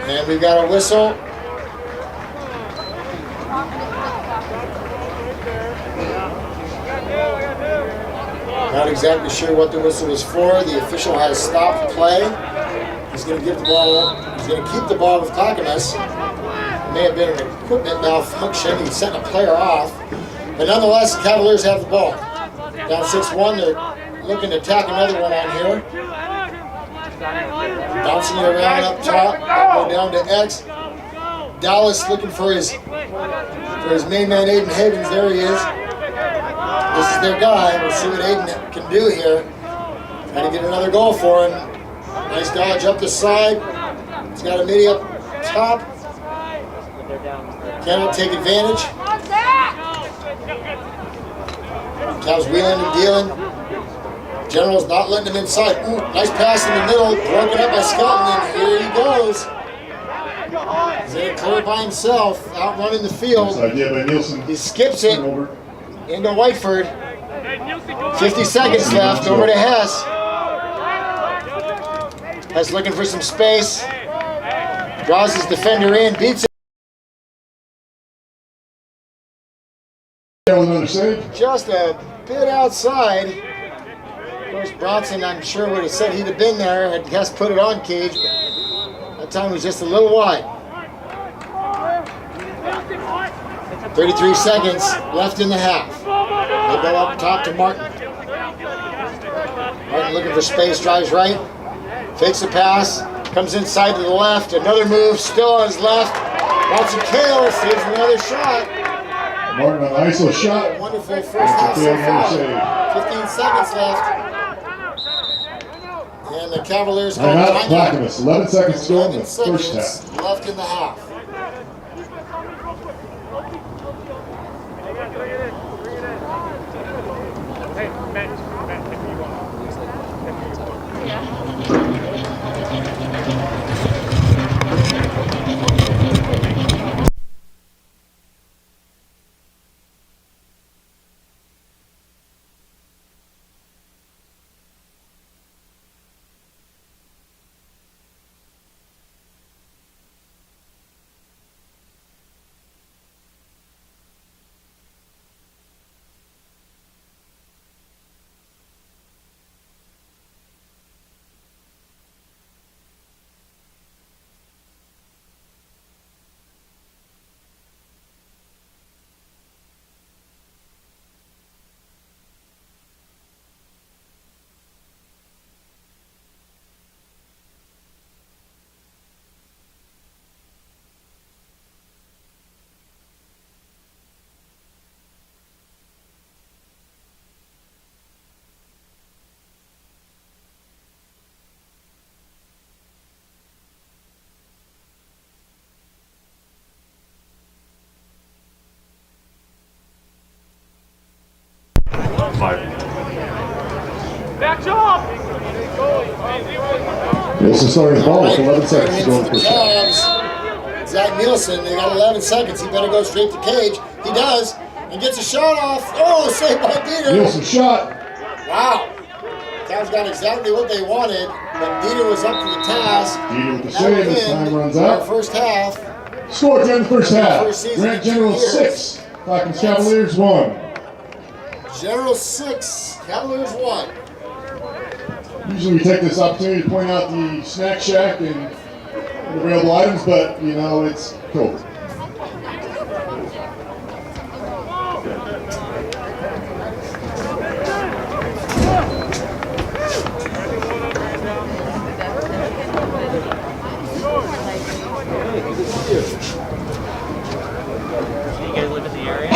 And we've got a whistle. Not exactly sure what the whistle was for. The official has stopped play. He's going to give the ball. He's going to keep the ball with Clackamas. It may have been an equipment malfunction. He sent a player off. But nonetheless, the Cavaliers have the ball. Down 6-1. They're looking to tack another one on here. Bouncing it around up top. Go down to X. Dallas looking for his main man, Aiden Havens. There he is. This is their guy. We'll see what Aiden can do here. Trying to get another goal for him. Nice dodge up the side. He's got a midi up top. Cannot take advantage. Cavs wheeling and dealing. General's not letting him inside. Ooh, nice pass in the middle. Broken up by Skelton, and here he goes. He's in a clear by himself, outrunning the field. He skips it into Whiteford. 50 seconds left, over to Hess. Hess looking for some space. Draws his defender in, beats it. Just a bit outside. Of course, Bronson, I'm sure, would have said he'd have been there had Hess put it on Cage, but that time was just a little wide. 33 seconds left in the half. They go up top to Martin. Martin looking for space, drives right, fakes a pass, comes inside to the left, another move, still on his left. Bronson Kale saves another shot. Martin on the ISO shot. Wonderful first half so far. 15 seconds left. And the Cavaliers go timeout. Clackamas, 11 seconds to go in the first half. Left in the half. 5. Back up! Nielsen starting the ball with 11 seconds to go in the For the first half. Cavs, Zach Nielsen, they got 11 seconds. He better go straight to cage. He does, and gets a shot off. Oh, saved by Dieter. Nielsen shot. Wow. Cavs got exactly what they wanted, but Dieter was up to the task. Dieter with the That save would as time end runs our out. first half. Score at the end of the first half. First season Grant in 2 General years. 6, Clackamas Cavaliers 1. General 6, Cavaliers 1. Usually we take this opportunity to point out the snack shack and available items, but you know, it's cool. You guys live in the area?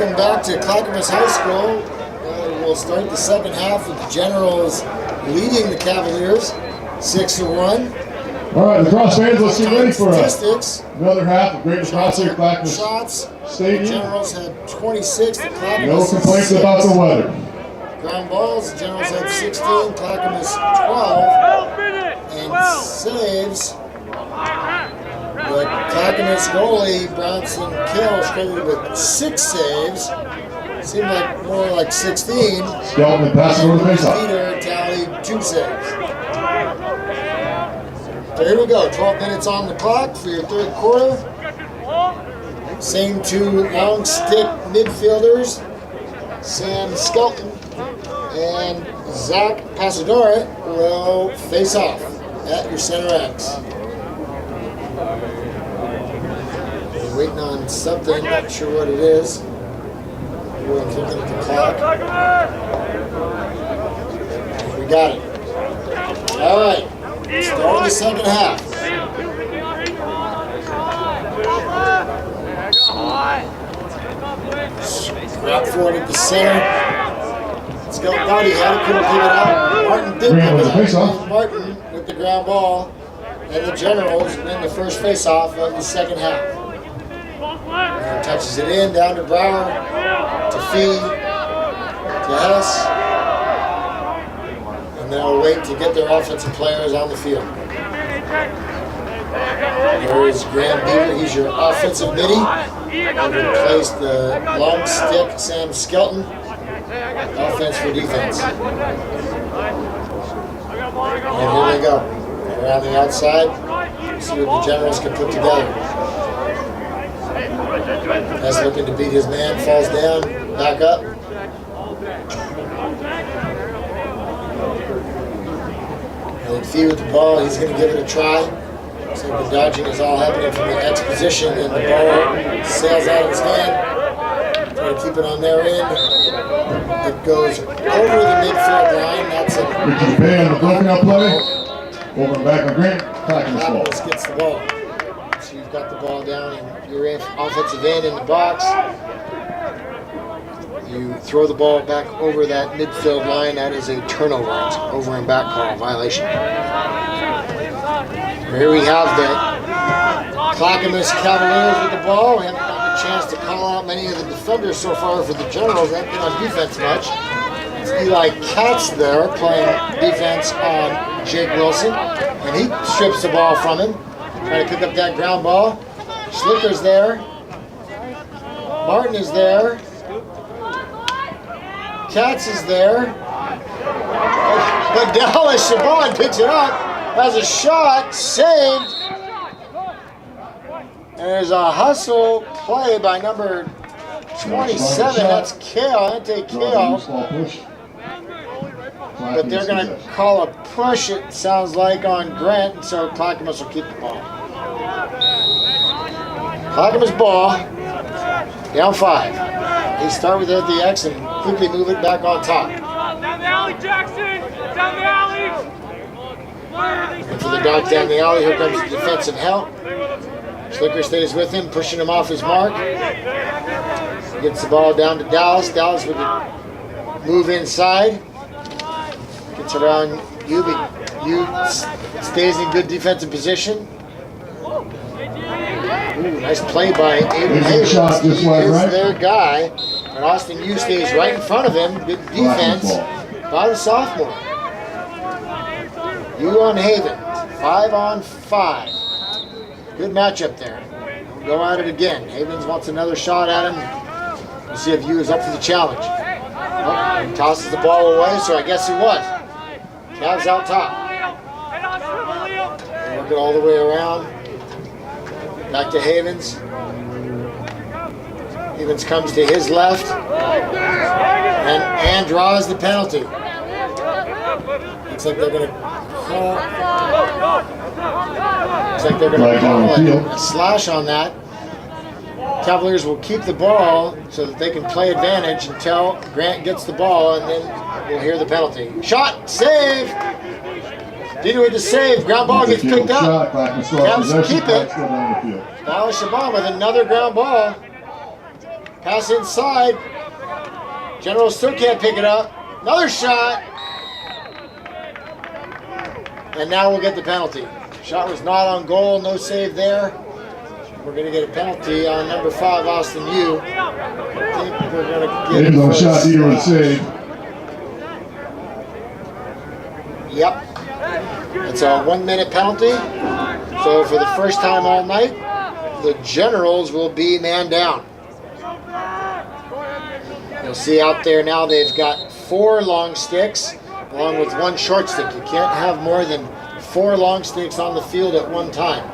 Welcome back to Clackamas High School. We'll start the second half with the Generals leading the Cavaliers 6-1. All right, Lacrosse fans, let's get ready for statistics. Another half of Great Lacrosse here at Clackamas Shots. The Stadium. Generals had 26. The No Clackamas complaints 6. about the weather. Ground balls. The Generals had 16. Clackamas 12. And saves. The Clackamas goalie, Bronson Kill, struggled with 6 saves. Seemed like more like 16. Skelton passing over the faceoff. Peter tallied 2 saves. So here we go. 12 minutes on the clock for your third quarter. Same 2 long stick midfielders, Sam Skelton and Zach Pasadora, will face off at your center X. We're waiting on something, not sure what it is. We're looking at the clock. We got it. All right, start the second half. Scrap forward at the center. Skelton thought he had it, couldn't pick it up. Martin did pick it up. Martin with the ground ball. And the Generals win the first face-off of the second half. And touches it in, down to Brower, to Fee, to Hess. And they'll wait to get their offensive players on the field. There is Graham Beaver, he's your offensive midi. And replaced the long stick, Sam Skelton. Offense for defense. And here they go. Around the outside. See what the Generals can put together. That's looking to beat his man, falls down, back up. And Fee with the ball, he's going to give it a try. So the dodging is all happening from the X position, and the ball sails out of his hand. Try to keep it on their end. It goes over the midfield line. That's it. Richard Bay on the blocking out play. Over and back on Grant. Clackamas ball. Clackamas gets the ball. So you've got the ball down and you're in offensive end in the box. You throw the ball back over that midfield line. That is a turnover. It's over and back call, violation. Here we have the Clackamas Cavaliers with the ball. We haven't gotten a chance to call out many of the defenders so far for the Generals. They haven't been on defense much. It's Eli Katz there playing defense on Jake Wilson. And he strips the ball from him. Trying to pick up that ground ball. Schlicker's there. Martin is there. Katz is there. But Dallas Chabon picks it up. Has a shot, saved. And there's a hustle play by number 27. That's Kale, Ante Kale. But they're going to call a push, it sounds like, on Grant, and so Clackamas will keep the ball. Clackamas ball, down 5. They start with it at the X and quickly move it back on top. Down the alley, Jackson! Down the alley! And for the dart down the alley, here comes the defensive help. Schlicker stays with him, pushing him off his mark. Gets the ball down to Dallas. Dallas with the move inside. Gets around you, but you stays in good defensive position. Ooh, nice play by Aiden Hayes. He is their guy. And Austin Yu stays right in front of him. Good defense by the sophomore. Yu on Haven. 5 on 5. Good matchup there. We'll go at it again. Havens wants another shot at him. We'll see if Yu is up for the challenge. Oh, he tosses the ball away, so I guess he was. Cavs out top. Work it all the way around. Back to Havens. Havens comes to his left and draws the penalty. Looks like they're going to call. Looks like they're going to call a slash on that. Cavaliers will keep the ball so that they can play advantage until Grant gets the ball, and then we'll hear the penalty. Shot, save. Dino with the save. Ground ball gets picked up. Cavs keep it. Dallas Chabon with another ground ball. Pass inside. General still can't pick it up. Another shot. And now we'll get the penalty. Shot was not on goal, no save there. We're going to get a penalty on number 5, Austin Yu. I think we're going to get Maybe on a shot either would save. Yep. It's a 1-minute penalty. So for the first time all night, the Generals will be man down. You'll see out there now they've got 4 long sticks along with 1 short stick. You can't have more than 4 long sticks on the field at one time.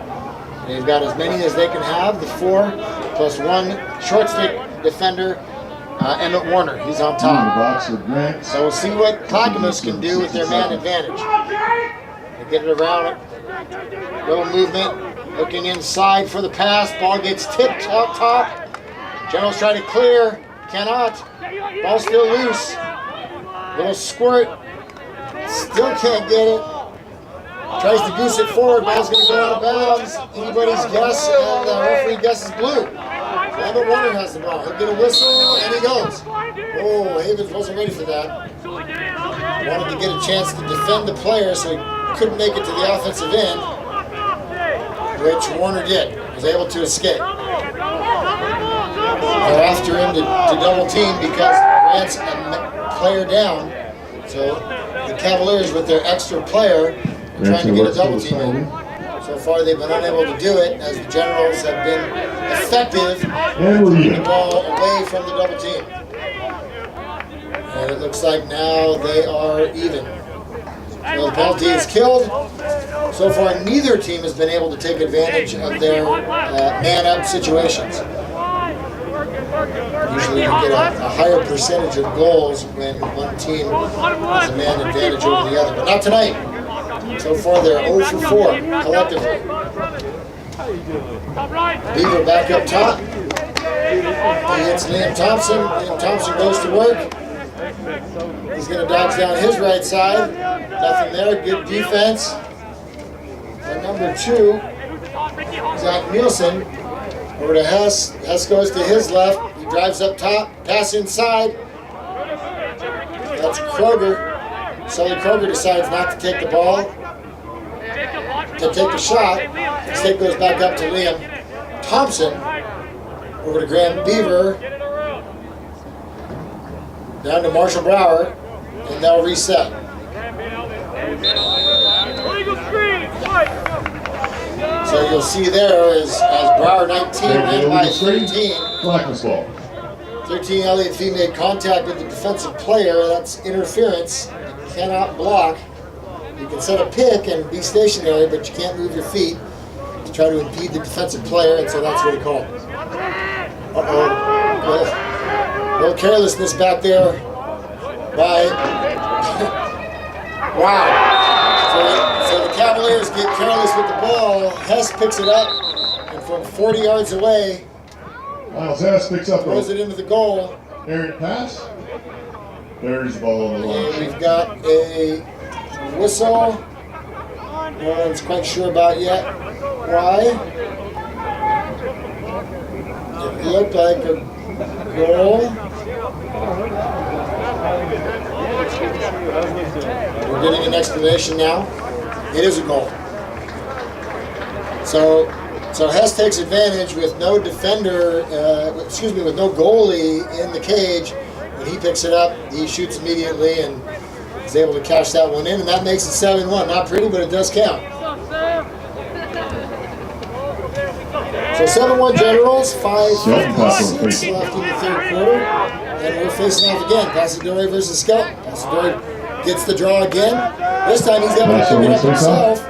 They've got as many as they can have, the 4 plus 1 short stick defender, Emmett Warner. He's on top. So we'll see what Clackamas can do with their man advantage. They get it around, little movement, looking inside for the pass. Ball gets tipped out top. Generals try to clear, cannot. Ball still loose. Little squirt, still can't get it. Tries to goose it forward, ball's going to go out of bounds. Anybody's guess, and the referee guesses blue. Emmett Warner has the ball. He'll get a whistle, and he goes. Oh, Havens wasn't ready for that. Wanted to get a chance to defend the player, so he couldn't make it to the offensive end, which Warner did. Was able to escape. They're after him to double team because Grant's a player down. So the Cavaliers, with their extra player, are trying to get a double team in. So far they've been unable to do it, as the Generals have been effective in keeping the ball away from the double team. And it looks like now they are even. So the penalty is killed. So far neither team has been able to take advantage of their man-up situations. Usually you get a higher percentage of goals when one team has a man advantage over the other, but not tonight. So far they're 0 for 4 collectively. Beaver back up top. He hits Liam Thompson. Liam Thompson goes to work. He's going to dodge down his right side. Nothing there. Good defense. And number 2, Zach Nielsen. Over to Hess. Hess goes to his left. He drives up top. Pass inside. That's Kroger. Sully Kroger decides not to take the ball, to take the shot. Instead goes back up to Liam Thompson. Over to Graham Beaver. Down to Marshall Brower. And they'll reset. So you'll see there as Brower 19 ran by 13. Clackamas ball. 13, Elliott Fee made contact with the defensive player. That's interference. You cannot block. You can set a pick and be stationary, but you can't move your feet to try to impede the defensive player, and so that's what he called. Uh-oh. Well, a little carelessness back there by... Wow. So the Cavaliers get careless with the ball. Hess picks it up, and from 40 yards away, Miles Hess picks up throws it into the goal. Aaron pass. There's the ball on the line. And we've got a whistle. No one's quite sure about yet why. It looked like a goal. We're getting an explanation now. It is a goal. So Hess takes advantage with no defender, with no goalie in the cage. When he picks it up, he shoots immediately and is able to cash that one in, and that makes it 7-1. Not pretty, but it does count. So 7-1 Generals, 5:56 left in the third quarter, and we're facing off again. Passadori versus Skelton. Passadori gets the draw again. This time he's able to pick it up himself.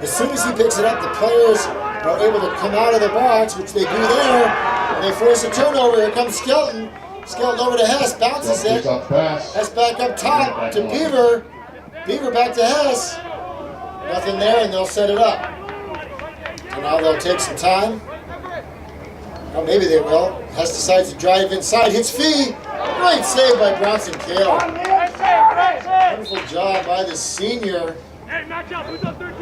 As soon as he picks it up, the players are able to come out of the box, which they do there, and they force a turnover. Here comes Skelton. Skelton over to Hess, bounces it. Hess back up top to Beaver. Beaver back to Hess. Nothing there, and they'll set it up. So now they'll take some time. Well, maybe they will. Hess decides to drive inside, hits Fee. Great save by Bronson Kale. Wonderful job by the senior.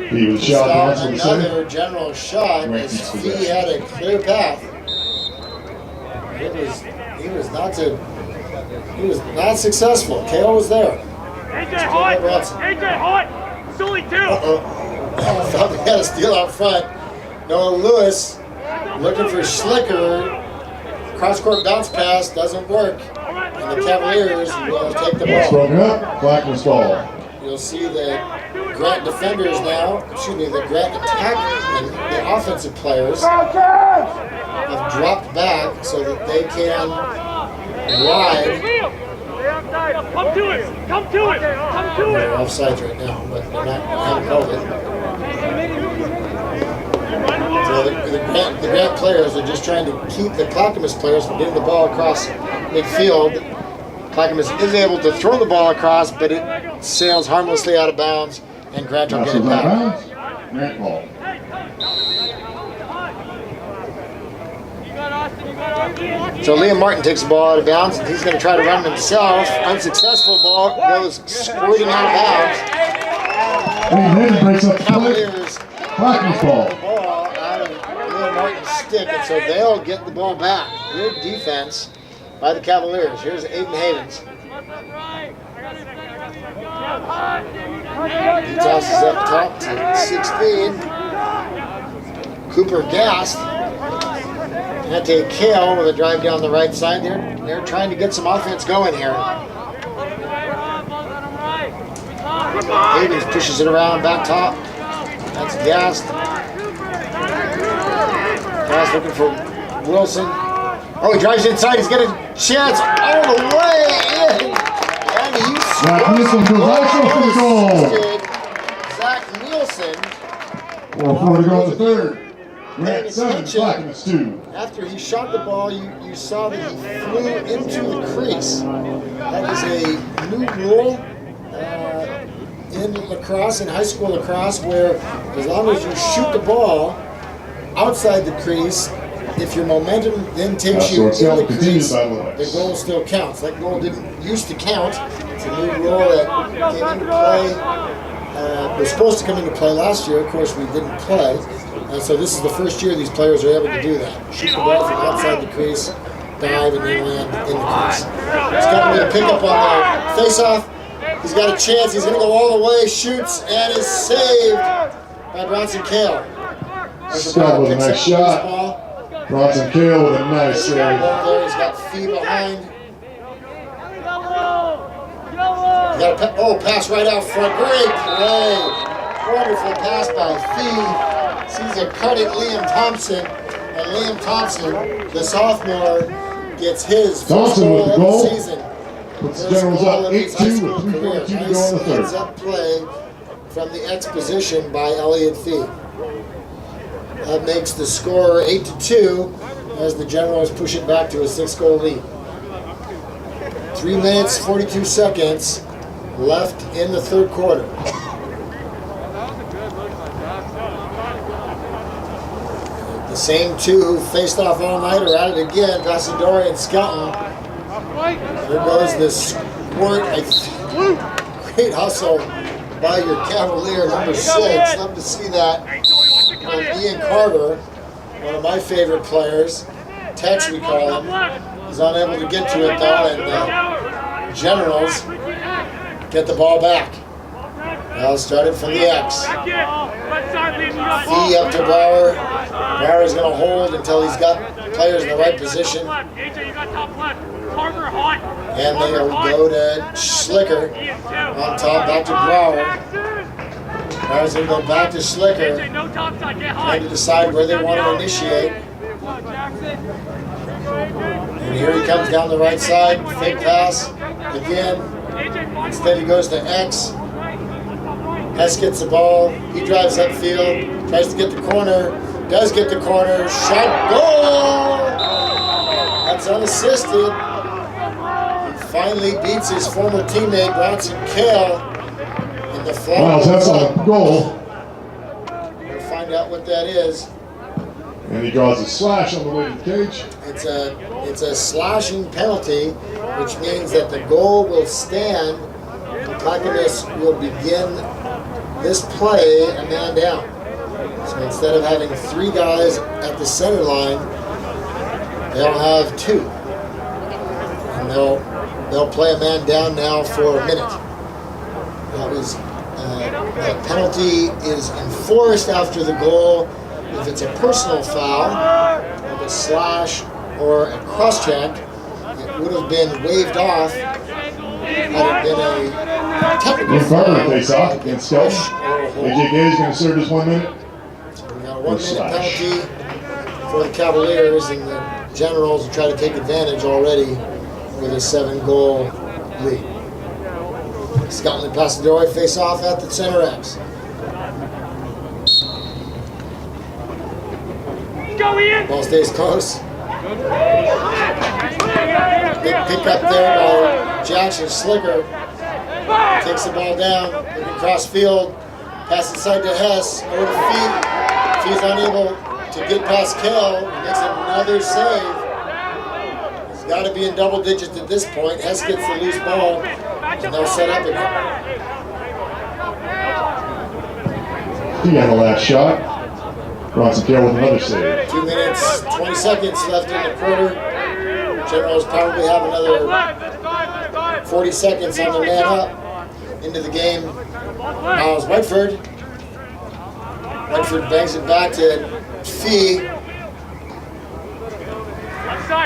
He was shot. Another general shot as Fee had a clear path. It was he was not successful. Kale was there. AJ Hart! AJ Hart! It's only 2! Thought we had a steal out front. Noah Lewis looking for Schlicker. Cross-court bounce pass doesn't work. And the Cavaliers will take the Ball's ball. broken up. Clackamas ball. You'll see the Grant defenders now, the Grant attack and the offensive players have dropped back so that they can ride. Come to it! Come to it! Come to They're it! offsides right now, but they're not haven't called it. So the Grant players are just trying to keep the Clackamas players from getting the ball across midfield. Clackamas is able to throw the ball across, but it sails harmlessly out of bounds, and Grant will get it back. Grant ball. So Liam Martin takes the ball out of bounds, and he's going to try to run it himself. Unsuccessful. Ball goes squirting out of bounds. And then breaks up the play. Cavaliers Clackamas ball. the ball out of Liam Martin's stick, and so they'll get the ball back. Good defense by the Cavaliers. Here's Aiden Havens. He tosses up top to 16. Cooper Gast. Dante Kale with a drive down the right side there. They're trying to get some offense going here. Havens pushes it around back top. That's Gast. Gast looking for Wilson. Oh, he drives inside. He's got a chance all the way in. And he Zach Nielsen goes also for the goal. Zach Nielsen. 4-4 to go in the third. Grant 7, Clackamas 2. After he shot the ball, you saw that he flew into the crease. That is a new rule in lacrosse, in high school lacrosse, where as long as you shoot the ball outside the crease, if your momentum then takes you in the crease, the goal still counts. That goal didn't used to count. It's a new rule that came into play. Was supposed to come into play last year. Of course, we didn't play. So this is the first year these players are able to do that. Shoot the ball from outside the crease, dive, and then land in the crease. Scott made a pickup on the face-off. He's got a chance. He's going to go all the way, shoots, and is saved by Bronson Kale. Scott with a nice shot. Bronson Kale with a nice save. There, he's got Fee behind. Pass right out front. Great play. Wonderful pass by Fee. Sees a cutting Liam Thompson. And Liam Thompson, the sophomore, gets his first goal of the season. Puts the Generals up 8-2 with 3:42 to go in the third. Heads-up play from the X position by Elliott Fee. That makes the score 8-2 as the Generals push it back to a 6-goal lead. 3 minutes, 42 seconds left in the third quarter. The same two who faced off all night are at it again, Passadori and Skelton. There goes this squirt. Great hustle by your Cavalier, number 6. Love to see that from Ian Carter, one of my favorite players. Tex, we call him. He's unable to get to it though, and the Generals get the ball back. Now started from the X. Fee up to Bauer. Bauer's going to hold until he's got players in the right position. And they'll go to Schlicker on top, back to Bauer. Bauer's going to go back to Schlicker, trying to decide where they want to initiate. And here he comes down the right side, fake pass again. Instead he goes to X. Hess gets the ball, he drives upfield, tries to get the corner, does get the corner, shot, goal! That's unassisted. He finally beats his former teammate, Bronson Kale, in the flat. Wow, that's a goal. We'll find out what that is. And he draws a slash on the way to the cage. It's a slashing penalty, which means that the goal will stand. Clackamas will begin this play a man down. So instead of having 3 guys at the center line, they'll have 2. And they'll play a man down now for a minute. That penalty is enforced after the goal if it's a personal foul, like a slash or a cross-check. It would have been waved off had it been a technical foul. Face off against Skelton. AJ Gay is going to serve his 1 minute. So we got a 1 minute penalty for the Cavaliers, and the Generals will try to take advantage already with a 7-goal lead. Skelton and Pasadori face off at the center X. Ball stays close. Big pick up there by Jackson. Slicker takes the ball down, looking cross field, pass inside to Hess, over to Fee. Fee's unable to get past Kell, makes another save. He's got to be in double digits at this point. Hess gets the loose ball, and they'll set up again. He had the last shot. Bronson Kell with another save. 2 minutes, 20 seconds left in the quarter. Generals probably have another 40 seconds on the man up into the game. Miles Whiteford. Whiteford bangs it back to Fee.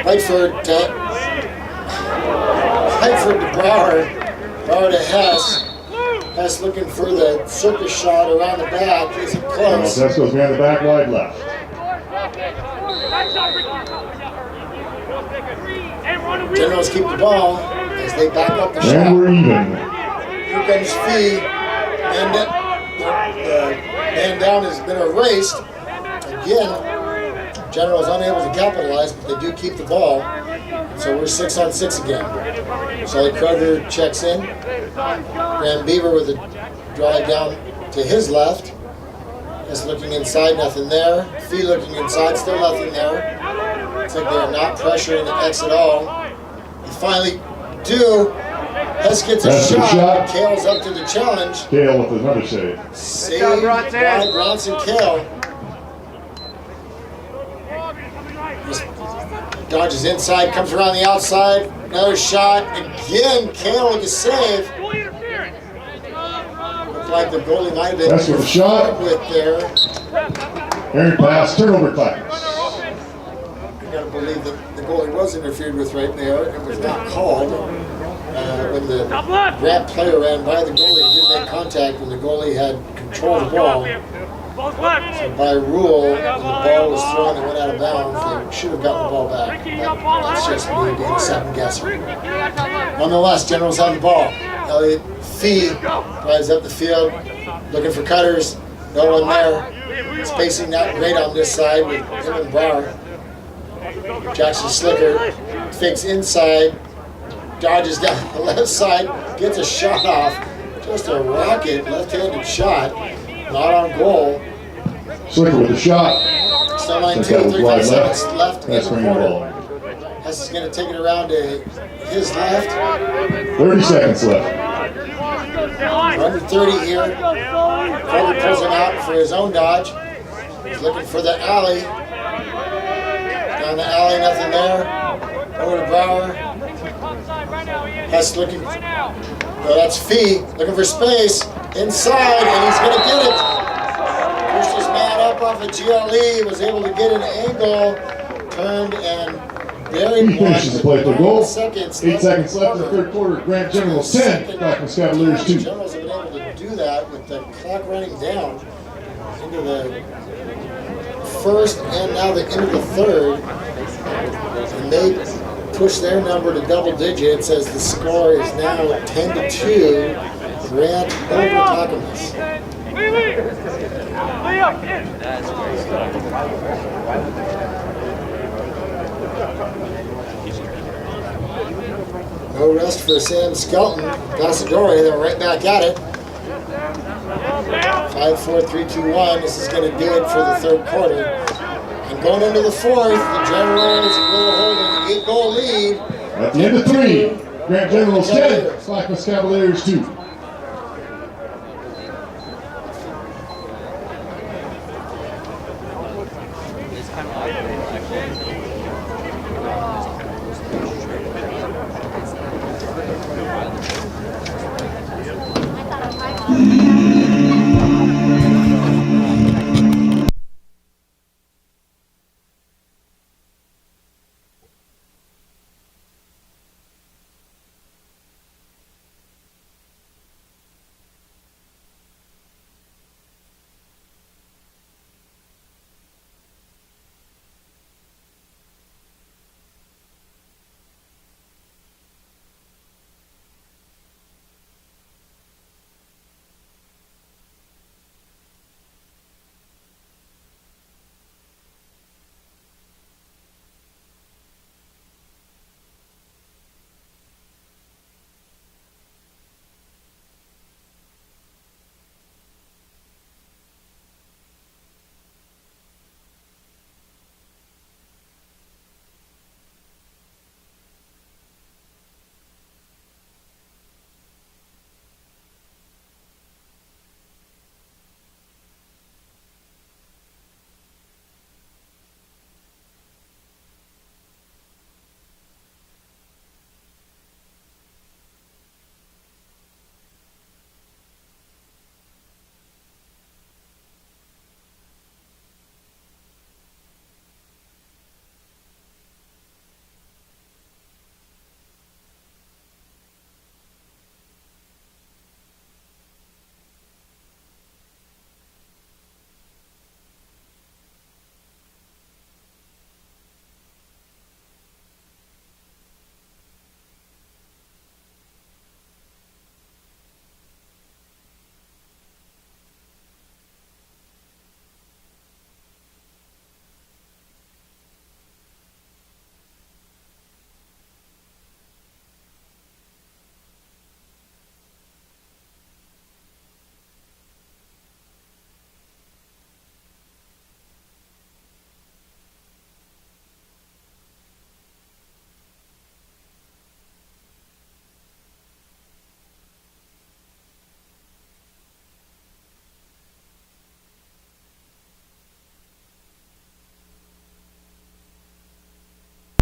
Whiteford to Brower. Brower to Hess. Hess looking for the circus shot around the back. Isn't close. Hess goes behind the back, wide left. Generals keep the ball as they back up the shot. And we're even. Here comes Fee, and the man down has been erased. Again, Generals unable to capitalize, but they do keep the ball. So we're 6-on-6 again. Sully Kroger checks in. Graham Beaver with a drive down to his left. Just looking inside, nothing there. Fee looking inside, still nothing there. Looks like they're not pressuring the X at all. They finally do. Hess gets a shot. Kale's up to the challenge. Kale with another save. Save by Bronson Kale. Just dodges inside, comes around the outside. Another shot. Again, Kale with a save. Looked like the goalie might have been That's with a shot. with there. Errant pass, turnover Clackamas. I gotta believe that the goalie was interfered with right there. It was not called. When the grab player ran by the goalie, it did make contact when the goalie had control of the ball. So by rule, when the ball was thrown and went out of bounds, they should have gotten the ball back. But that's just me being a second guesser. Nonetheless, Generals have the ball. Elliott Fee drives up the field, looking for cutters. No one there. Spacing not great on this side with him and Brower. Jackson Slicker fakes inside, dodges down the left side, gets a shot off. Just a rocket left-handed shot, not on goal. Slicker with a shot. Still 9-2, 35 seconds left in the quarter. Hess is going to take it around to his left. 30 seconds left. Under 30 here. Kroger pulls him out for his own dodge. He's looking for the alley. Down the alley, nothing there. Over to Brower. Hess looking. No, that's Fee. Looking for space. Inside, and he's going to get it. Pushed his man up off a GLE. Was able to get an angle. Turned and buried He finishes the play for goal. 8 seconds left in the third quarter. Grant Generals 10, Clackamas Cavaliers 2. Generals have been able to do that with the clock running down into the first and now the end of the third. And they push their number to double digits as the score is now 10-2. Grant over Clackamas. No rest for Sam Skelton. Pasadori, they're right back at it. 5-4, 3-2-1. This is going to do it for the third quarter. And going into the fourth, the Generals will hold an 8-goal lead. At the end of 3, Grant Generals 10, Clackamas Cavaliers 2.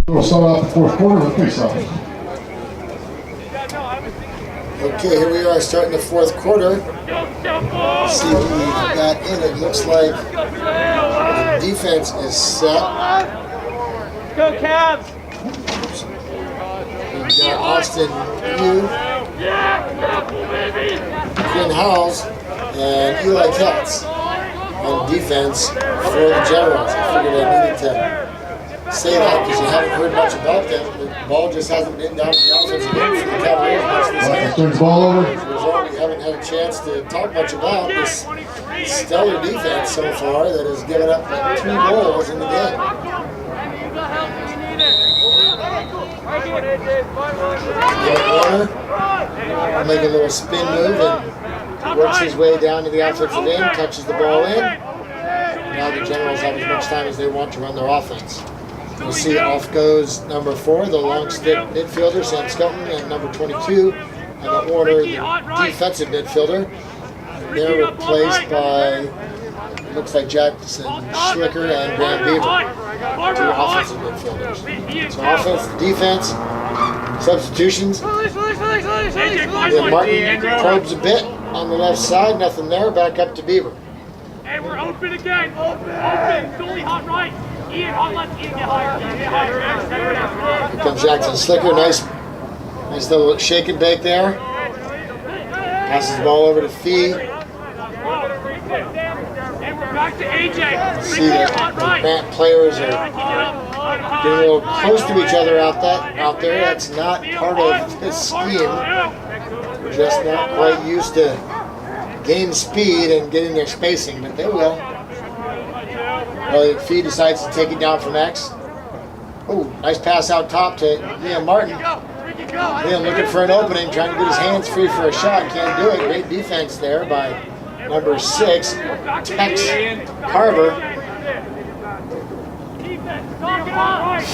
We'll start off the fourth quarter with face-off. Okay, here we are starting the fourth quarter. See what we got in. It looks like the defense is set. Go Cavs! We've got Austin Yu, Quinn Howells, and Eli Katz on defense for the Generals. I figured I needed to say that because you haven't heard much about them. The ball just hasn't been down to the offensive end for the Cavaliers much this game. Turns the ball over. As a result, we haven't had a chance to talk much about this stellar defense so far that has given up like 2 goals in the game. Warner will make a little spin move and works his way down to the offensive end, touches the ball in. Now the Generals have as much time as they want to run their offense. We'll see off goes number 4, the long stick midfielder, Sam Skelton, and number 22, Emma Warner, the defensive midfielder. They're replaced by, it looks like Jackson Schlicker and Graham Beaver, 2 offensive midfielders. So offense, defense, substitutions. Then Martin probes a bit on the left side, nothing there, back up to Beaver. Hey, we're open again. Open. Goalie hot right. Ian hot left. Ian get higher. Here comes Jackson Schlicker, nice little shake and bake there. Passes the ball over to Fee. And we're back to AJ. See that the Grant players are getting a little close to each other out there. That's not part of this scheme. We're just not quite used to game speed and getting their spacing, but they will. Well, Fee decides to take it down from X. Oh, nice pass out top to Liam Martin. Liam looking for an opening, trying to get his hands free for a shot. Can't do it. Great defense there by number 6, Tex Carver.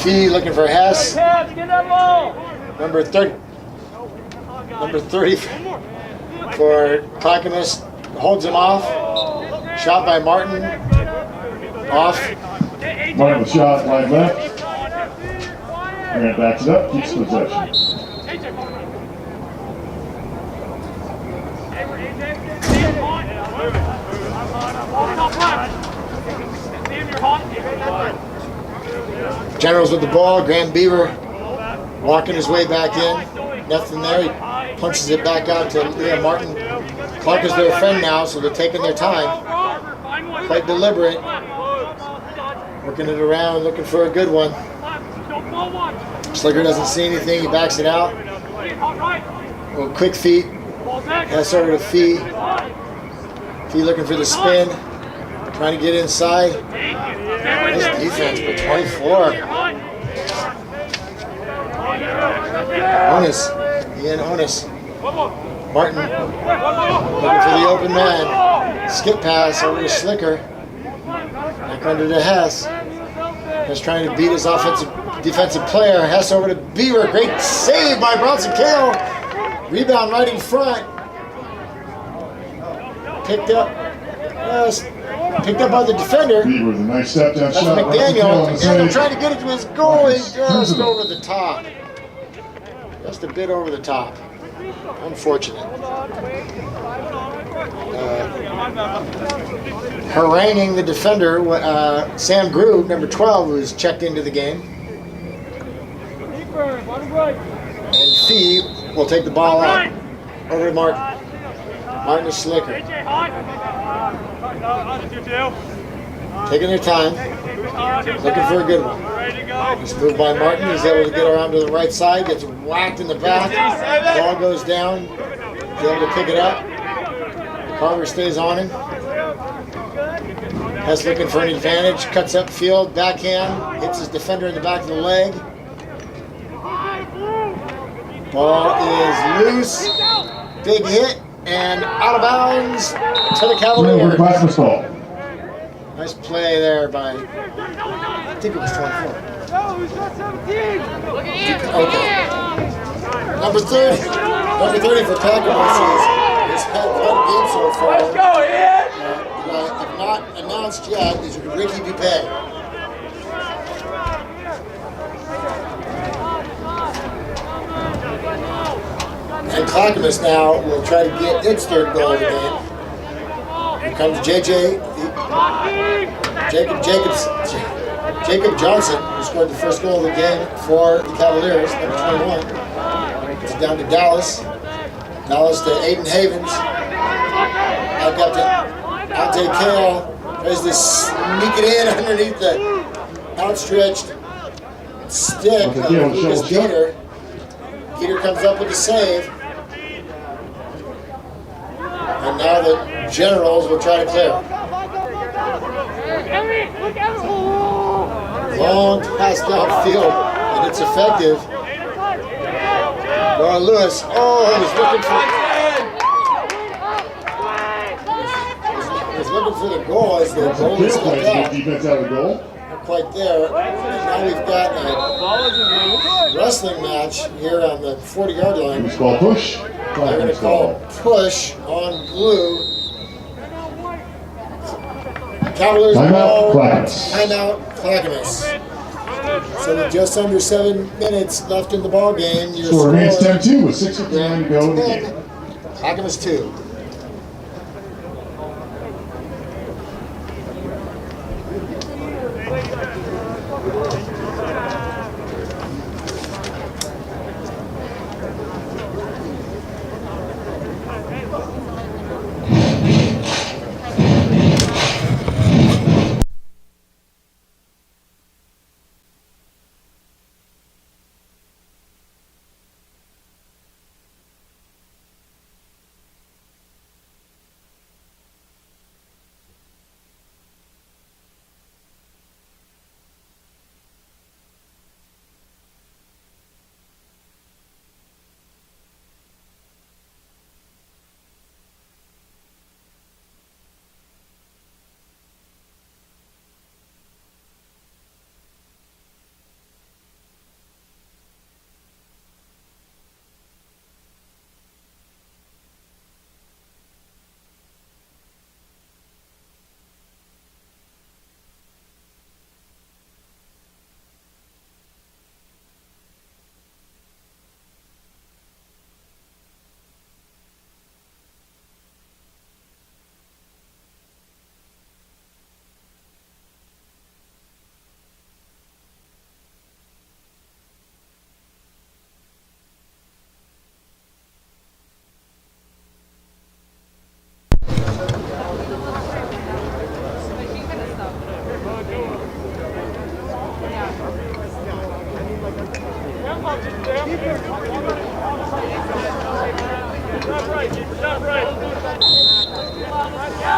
Fee looking for Hess. Number 30 for Clackamas, holds him off. Shot by Martin. Off. Martin with shot, wide left. Grant backs it up, keeps possession. Generals with the ball. Graham Beaver walking his way back in. Nothing there. He punches it back out to Liam Martin. Clark is their friend now, so they're taking their time. Quite deliberate. Working it around, looking for a good one. Schlicker doesn't see anything. He backs it out. Well, quick feet. Pass over to Fee. Fee looking for the spin. Trying to get inside. Nice defense for 24. Onus. Ian Onus. Martin looking for the open man. Skip pass over to Schlicker. Back under to Hess. Hess trying to beat his defensive player. Hess over to Beaver. Great save by Bronson Kale. Rebound right in front. Picked up by the defender. Beaver with a nice step down That's shot. McDaniel. Right McDaniel trying to get it to his goal. He just over the top. Just a bit over the top. Unfortunate. Haranguing the defender, Sam Groove, number 12, who's checked into the game. And Fee will take the ball out. Over to Martin. Martin to Schlicker. Taking their time. Looking for a good one. He's moved by Martin. He's able to get around to the right side. Gets whacked in the back. Ball goes down. He's able to pick it up. Carver stays on him. Hess looking for an advantage. Cuts up field. Backhand. Hits his defender in the back of the leg. Ball is loose. Big hit. And out of bounds to the Cavaliers. Nice play there by, I think it was 24. No, he's got 17. Okay. Number 30. Number 30 for Clackamas has had quite a game so far. Let's go, Ian! That I have not announced yet is Ricky Dupay. And Clackamas now will try to get its third goal of the game. Here comes Jacob Johnson, who scored the first goal of the game for the Cavaliers, number 21. It's down to Dallas. Dallas to Aiden Havens. Back up to Ante Kale. Tries to sneak it in underneath the outstretched stick of Lucas Dieter. Dieter comes up with the save. And now the Generals will try to clear. Long pass downfield, and it's effective. Laura Lewis, he's looking for the goal as the goal is stepped out. Defense out of the goal. Not quite there. And now we've got a wrestling match here on the 40-yard line. It's called push. They're going to call push on blue. Cavaliers ball. Timeout, Clackamas. So with just under 7 minutes left in the ball game, your score remains score 10-2 with 6:59 to go in the game. Clackamas 2.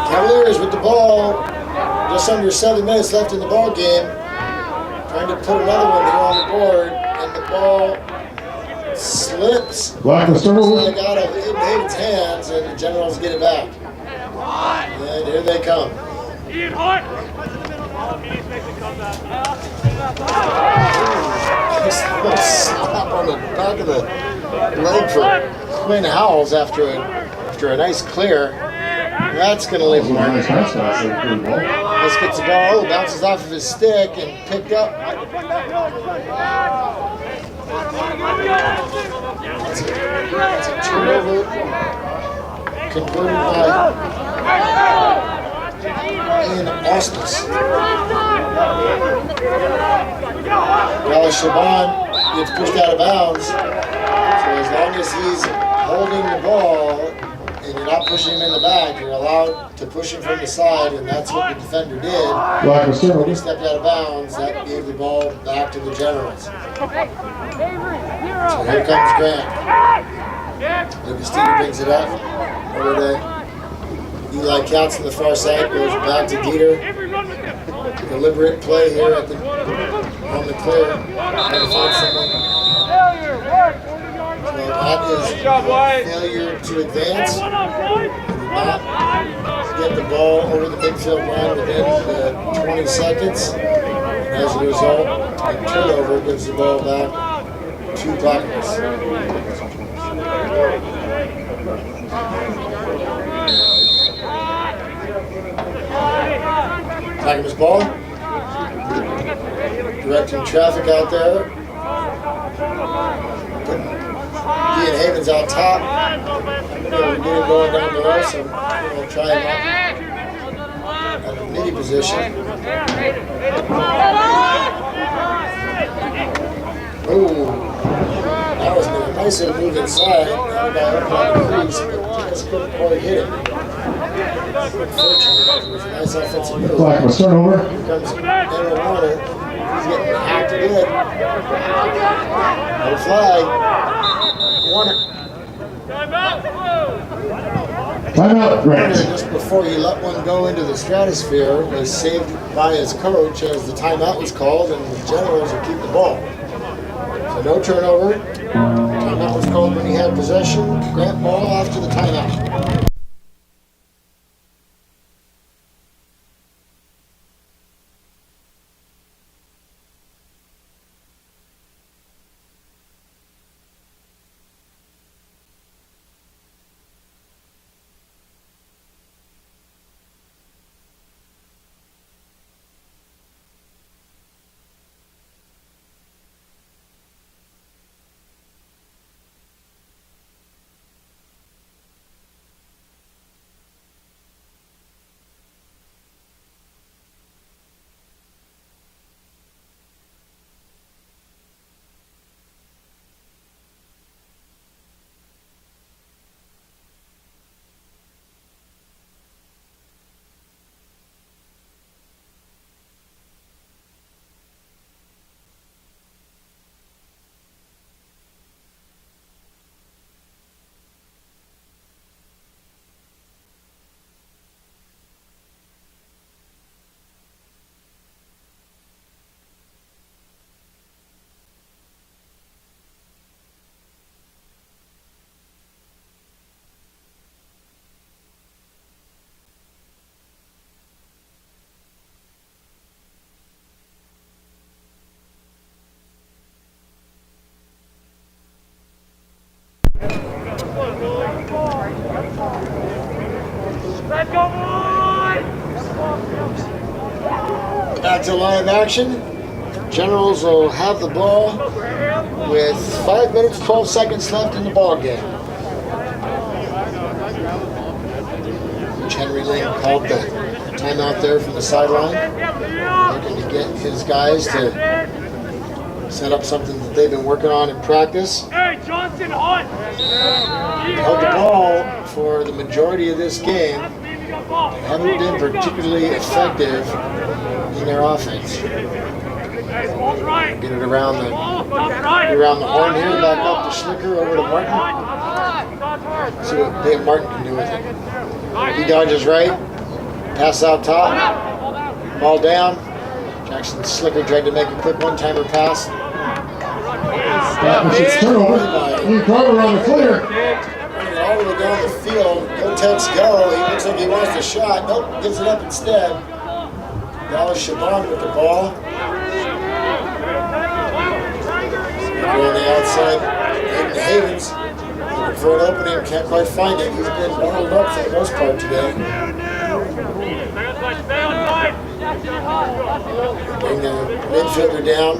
Cavaliers with the ball, just under 7 minutes left in the ball game. Trying to put another one here on the board, and the ball slips. Clackamas Out of Aiden Hayden's hands, and the Generals get it back. And here they come. Ian Hart! Slap on the back of the leg for Quinn Howells after a nice clear. That's going to leave a mark. This gets the ball, bounces off of his stick and picked up. It's a turnover converted by Ian Osmus. Dallas Shaban gets pushed out of bounds. So as long as he's holding the ball and you're not pushing him in the back, you're allowed to push him from the side, and that's what the defender did. When he stepped out of bounds, that gave the ball back to the Generals. So here comes Grant. Lucas Dieter brings it up over to Eli Katz on the far side, goes back to Dieter. Deliberate play here on the clear. Trying to find someone. So that is failure to advance. Did not get the ball over the midfield line within the 20 seconds. And as a result, a turnover gives the ball back to Clackamas. Clackamas ball. Directing traffic out there. Ian Havens out top. Get him going down below, so we'll try him out at the midi position. Ooh, that was a nice little move inside. That guy up on the crease, but just couldn't quite hit it. Unfortunately, it was a nice offensive move. Clackamas turnover. Here comes Aaron Warner. He's getting hacked good. No flag. Warner. Timeout, Warner, Grant. just before he let one go into the stratosphere, was saved by his coach as the timeout was called, and the Generals will keep the ball. So no turnover. Timeout was called when he had possession. Grant ball after the timeout. Let's go, boys! Back to live action. Generals will have the ball with 5 minutes, 12 seconds left in the ball game. Coach Henry Lane called the timeout there from the sideline. Looking to get his guys to set up something that they've been working on in practice. Hey, Johnson, Hunt! Held the ball for the majority of this game. They haven't been particularly effective in their offense. Get it around the horn here, back up to Schlicker, over to Martin. See what Dave Martin can do with it. He dodges right, pass out top, ball down. Jackson Schlicker tried to make a quick one-timer pass. It's turnover. Ian Carver on the clear. All the way down the field. Go Tex go. He looks like he wants the shot. Nope, gives it up instead. Dallas Chabon with the ball. On the outside, Aiden Havens looking for an opening, can't quite find it. He's been bottled up for the most part today. Bring the midfielder down,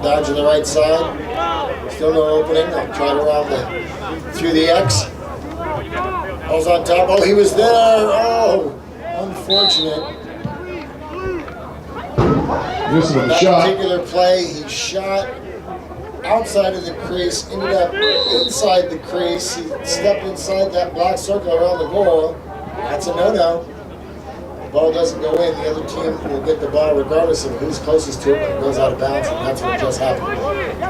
dodge on the right side. Still no opening. They'll try to round through the X. Ball's on top. Oh, he was there. Oh, unfortunate. Missing the That shot. particular play, he shot outside of the crease, ended up inside the crease. He stepped inside that black circle around the goal. That's a no-no. The ball doesn't go in. The other team will get the ball regardless of who's closest to it when it goes out of bounds, and that's what just happened.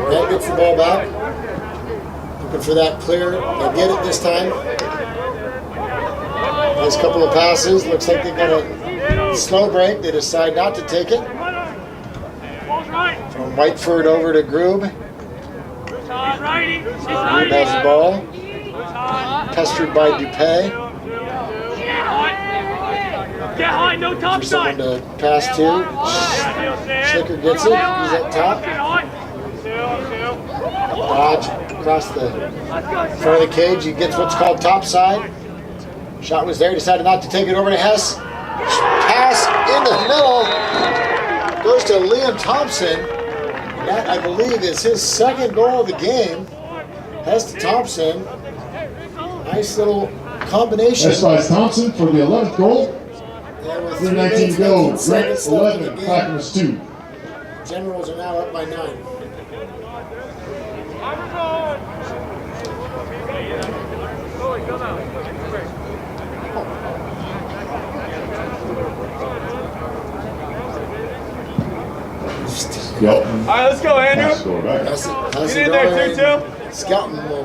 Grant gets the ball back. Looking for that clear. They'll get it this time. Nice couple of passes. Looks like they're going to slow break. They decide not to take it. From Whiteford over to Grube. Grube has the ball. Pestered by Dupay. Get high, no top Someone side. to pass to. Schlicker gets it. He's up top. Dodge across the front of the cage. He gets what's called top side. Shot was there. Decided not to take it over to Hess. Pass in the middle. Goes to Liam Thompson. That, I believe, is his second goal of the game. Pass to Thompson. Nice little combination. That's by Thompson for the 11th goal. There were 3:19 to go. Grant seconds left in 11, the game. Clackamas 2. Generals are now up by 9. Yep. All right, let's go, Andrew. Score back. Pass Get it in there, over, 2-2. and Skelton will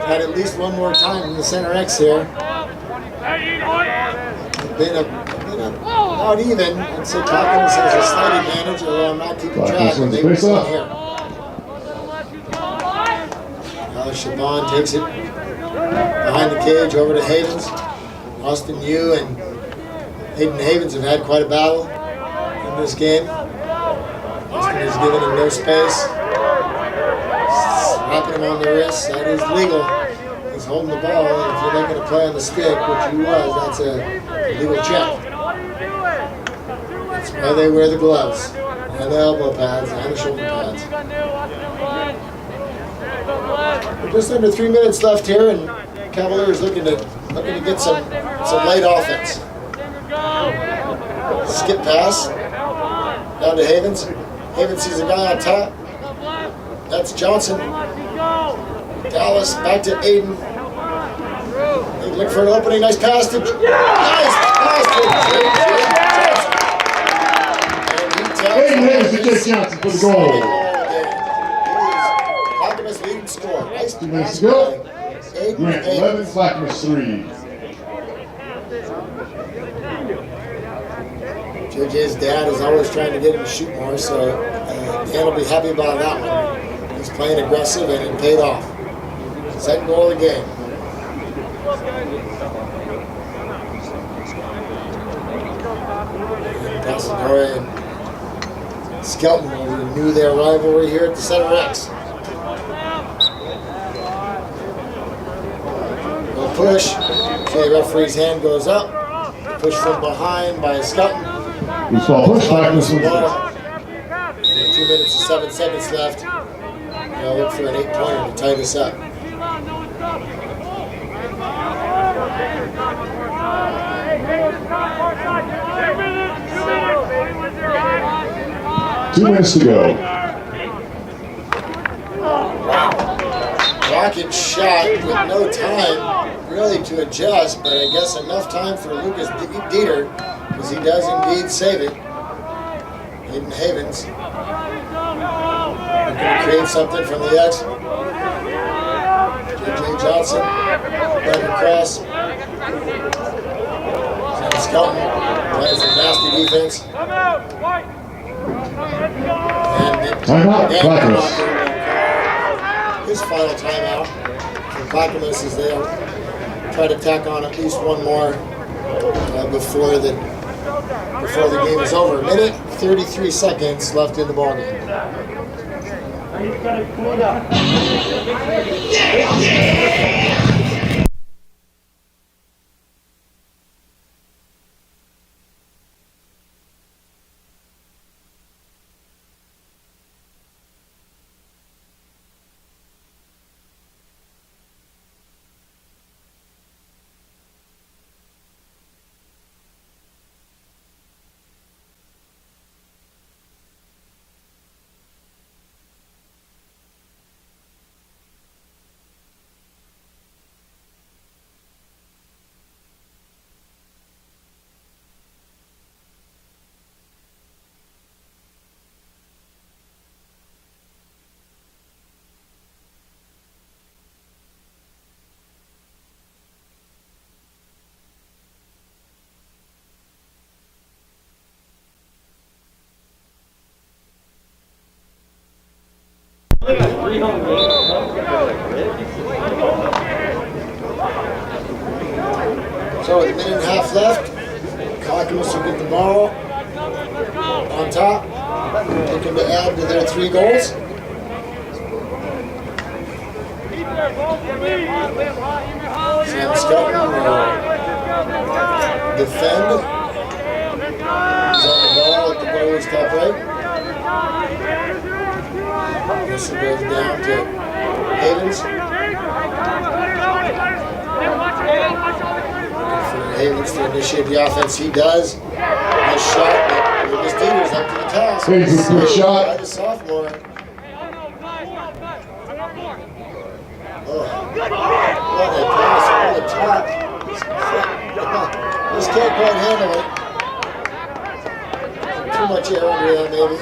had at least one more time in the center X here. Been about even. I'd say Clackamas has a slight advantage, although I'm not keeping track. Clackamas wins They the win face-off. here. Now Chabon takes it behind the cage over to Havens. Austin Yu and Hayden Havens have had quite a battle in this game. Austin has given him no space. Slapping him on the wrist, that is legal. He's holding the ball, and if you're making a play on the stick, which he was, that's a legal check. That's why they wear the gloves, and the elbow pads, and the shoulder pads. Just under 3 minutes left here, and Cavaliers looking to get some late offense. Skip pass down to Havens. Havens sees a guy on top. That's Johnson. Dallas back to Aiden. They look for an opening. Nice pass to Nice pass to Hayden Havens to Jake Johnson for the goal. Clackamas leading score. Nice 2 minutes pass to go. by Aiden Grant 11, Clackamas 3. JJ's dad is always trying to get him to shoot more, so Dan will be happy about that one. He's playing aggressive and it paid off. Second goal of the game. Passadori and Skelton will renew their rivalry here at the Center X. No push. See the referee's hand goes up. Push from behind by Skelton. He's ball push, Clackamas wins the face. 2 minutes and 7 seconds left. Now look for an 8-pointer to tie this up. 2 minutes to go. Rocket shot with no time really to adjust, but I guess enough time for Lucas Dieter, because he does indeed save it. Hayden Havens looking to create something from the X. J.J. Johnson right across. Skelton plays a nasty defense. Timeout, Clackamas. His final timeout for Clackamas as they'll try to tack on at least one more before the game is over. 1:33 seconds left in the ballgame. So with a minute and a half left, Clackamas will get the ball on top, looking to add to their 3 goals. Sam Skelton will defend. He's on the ball at the goalie's top right. This will go down to Havens. For Havens to initiate the offense, he does. Nice shot, but Lucas Dieters up to the task. Hayes with a good shot. By the sophomore. Oh, what a pass over the top. Just can't quite handle it. Too much air under that, maybe.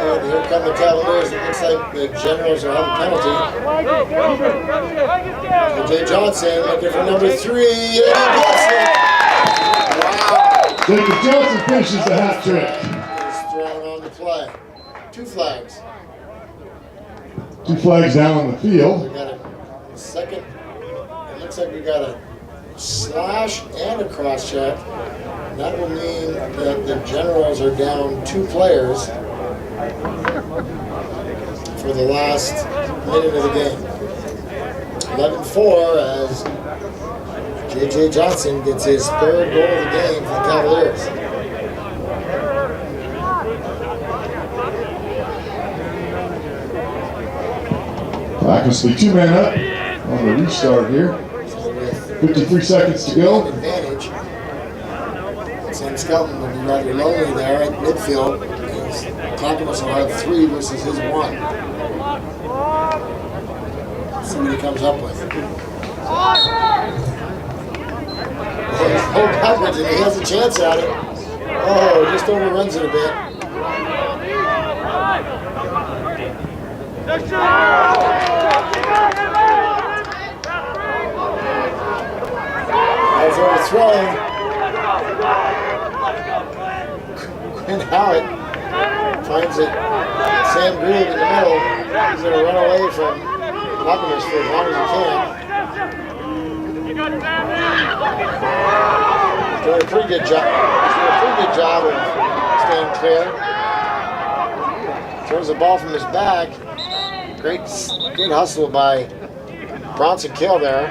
And here come the Cavaliers. It looks like the Generals will have a penalty. J. Johnson looking for number 3, and he gets it. Wow. Jacob Johnson finishes the hat trick. He's thrown on the play. 2 flags. 2 flags down on the We field. got a second. It looks like we got a slash and a cross check. That will mean that the Generals are down 2 players for the last minute of the game. 11-4 as J.J. Johnson gets his 3rd goal of the game for the Cavaliers. Clackamas 2-man up on the restart here. 53 seconds to go. Advantage. Sam Skelton will be rather lonely there at midfield. Clackamas will have 3 versus his 1. See what he comes up with. Oh, he's pulled backwards and he has a chance at it. Oh, just overruns it a bit. That was overthrown. Quinn Howard finds it. Sam Groove in the middle. He's going to run away from Clackamas for as long as he can. He's doing a pretty good job. He's doing a pretty good job of staying clear. Throws the ball from his back. Great hustle by Bronson Kill there.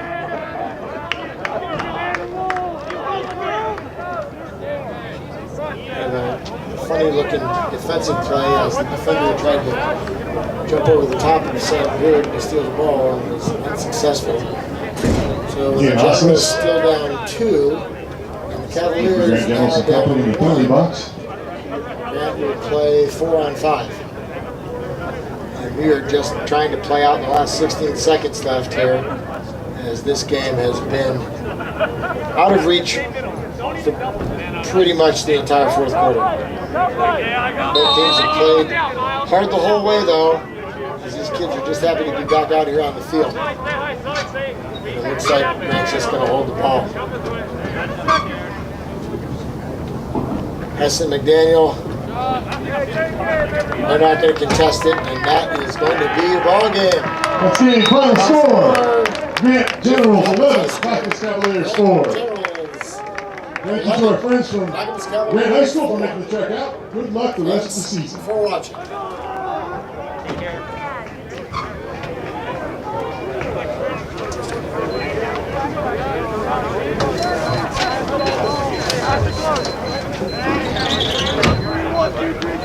And a funny looking defensive play as the defender tried to jump over the top of Sam Beard to steal the ball and was unsuccessful. So the Generals still down 2, and the Cavaliers Grant Danielson company in the penalty box. Grant will play 4-on-5. And we are just trying to play out the last 16 seconds left here, as this game has been out of reach for pretty much the entire 4th quarter. Both teams have played hard the whole way though, as these kids are just happy to be back out here on the field. And it looks like Grant's just going to hold the ball. Hess and McDaniel, they're not going to contest it, and that is going to be a ball game. Let's see the final score. Grant Generals 11, Clackamas Cavaliers 4. Thank you to our friends from Grant High School for making the trek out. Good luck the rest of the season. For watching. One, two, three,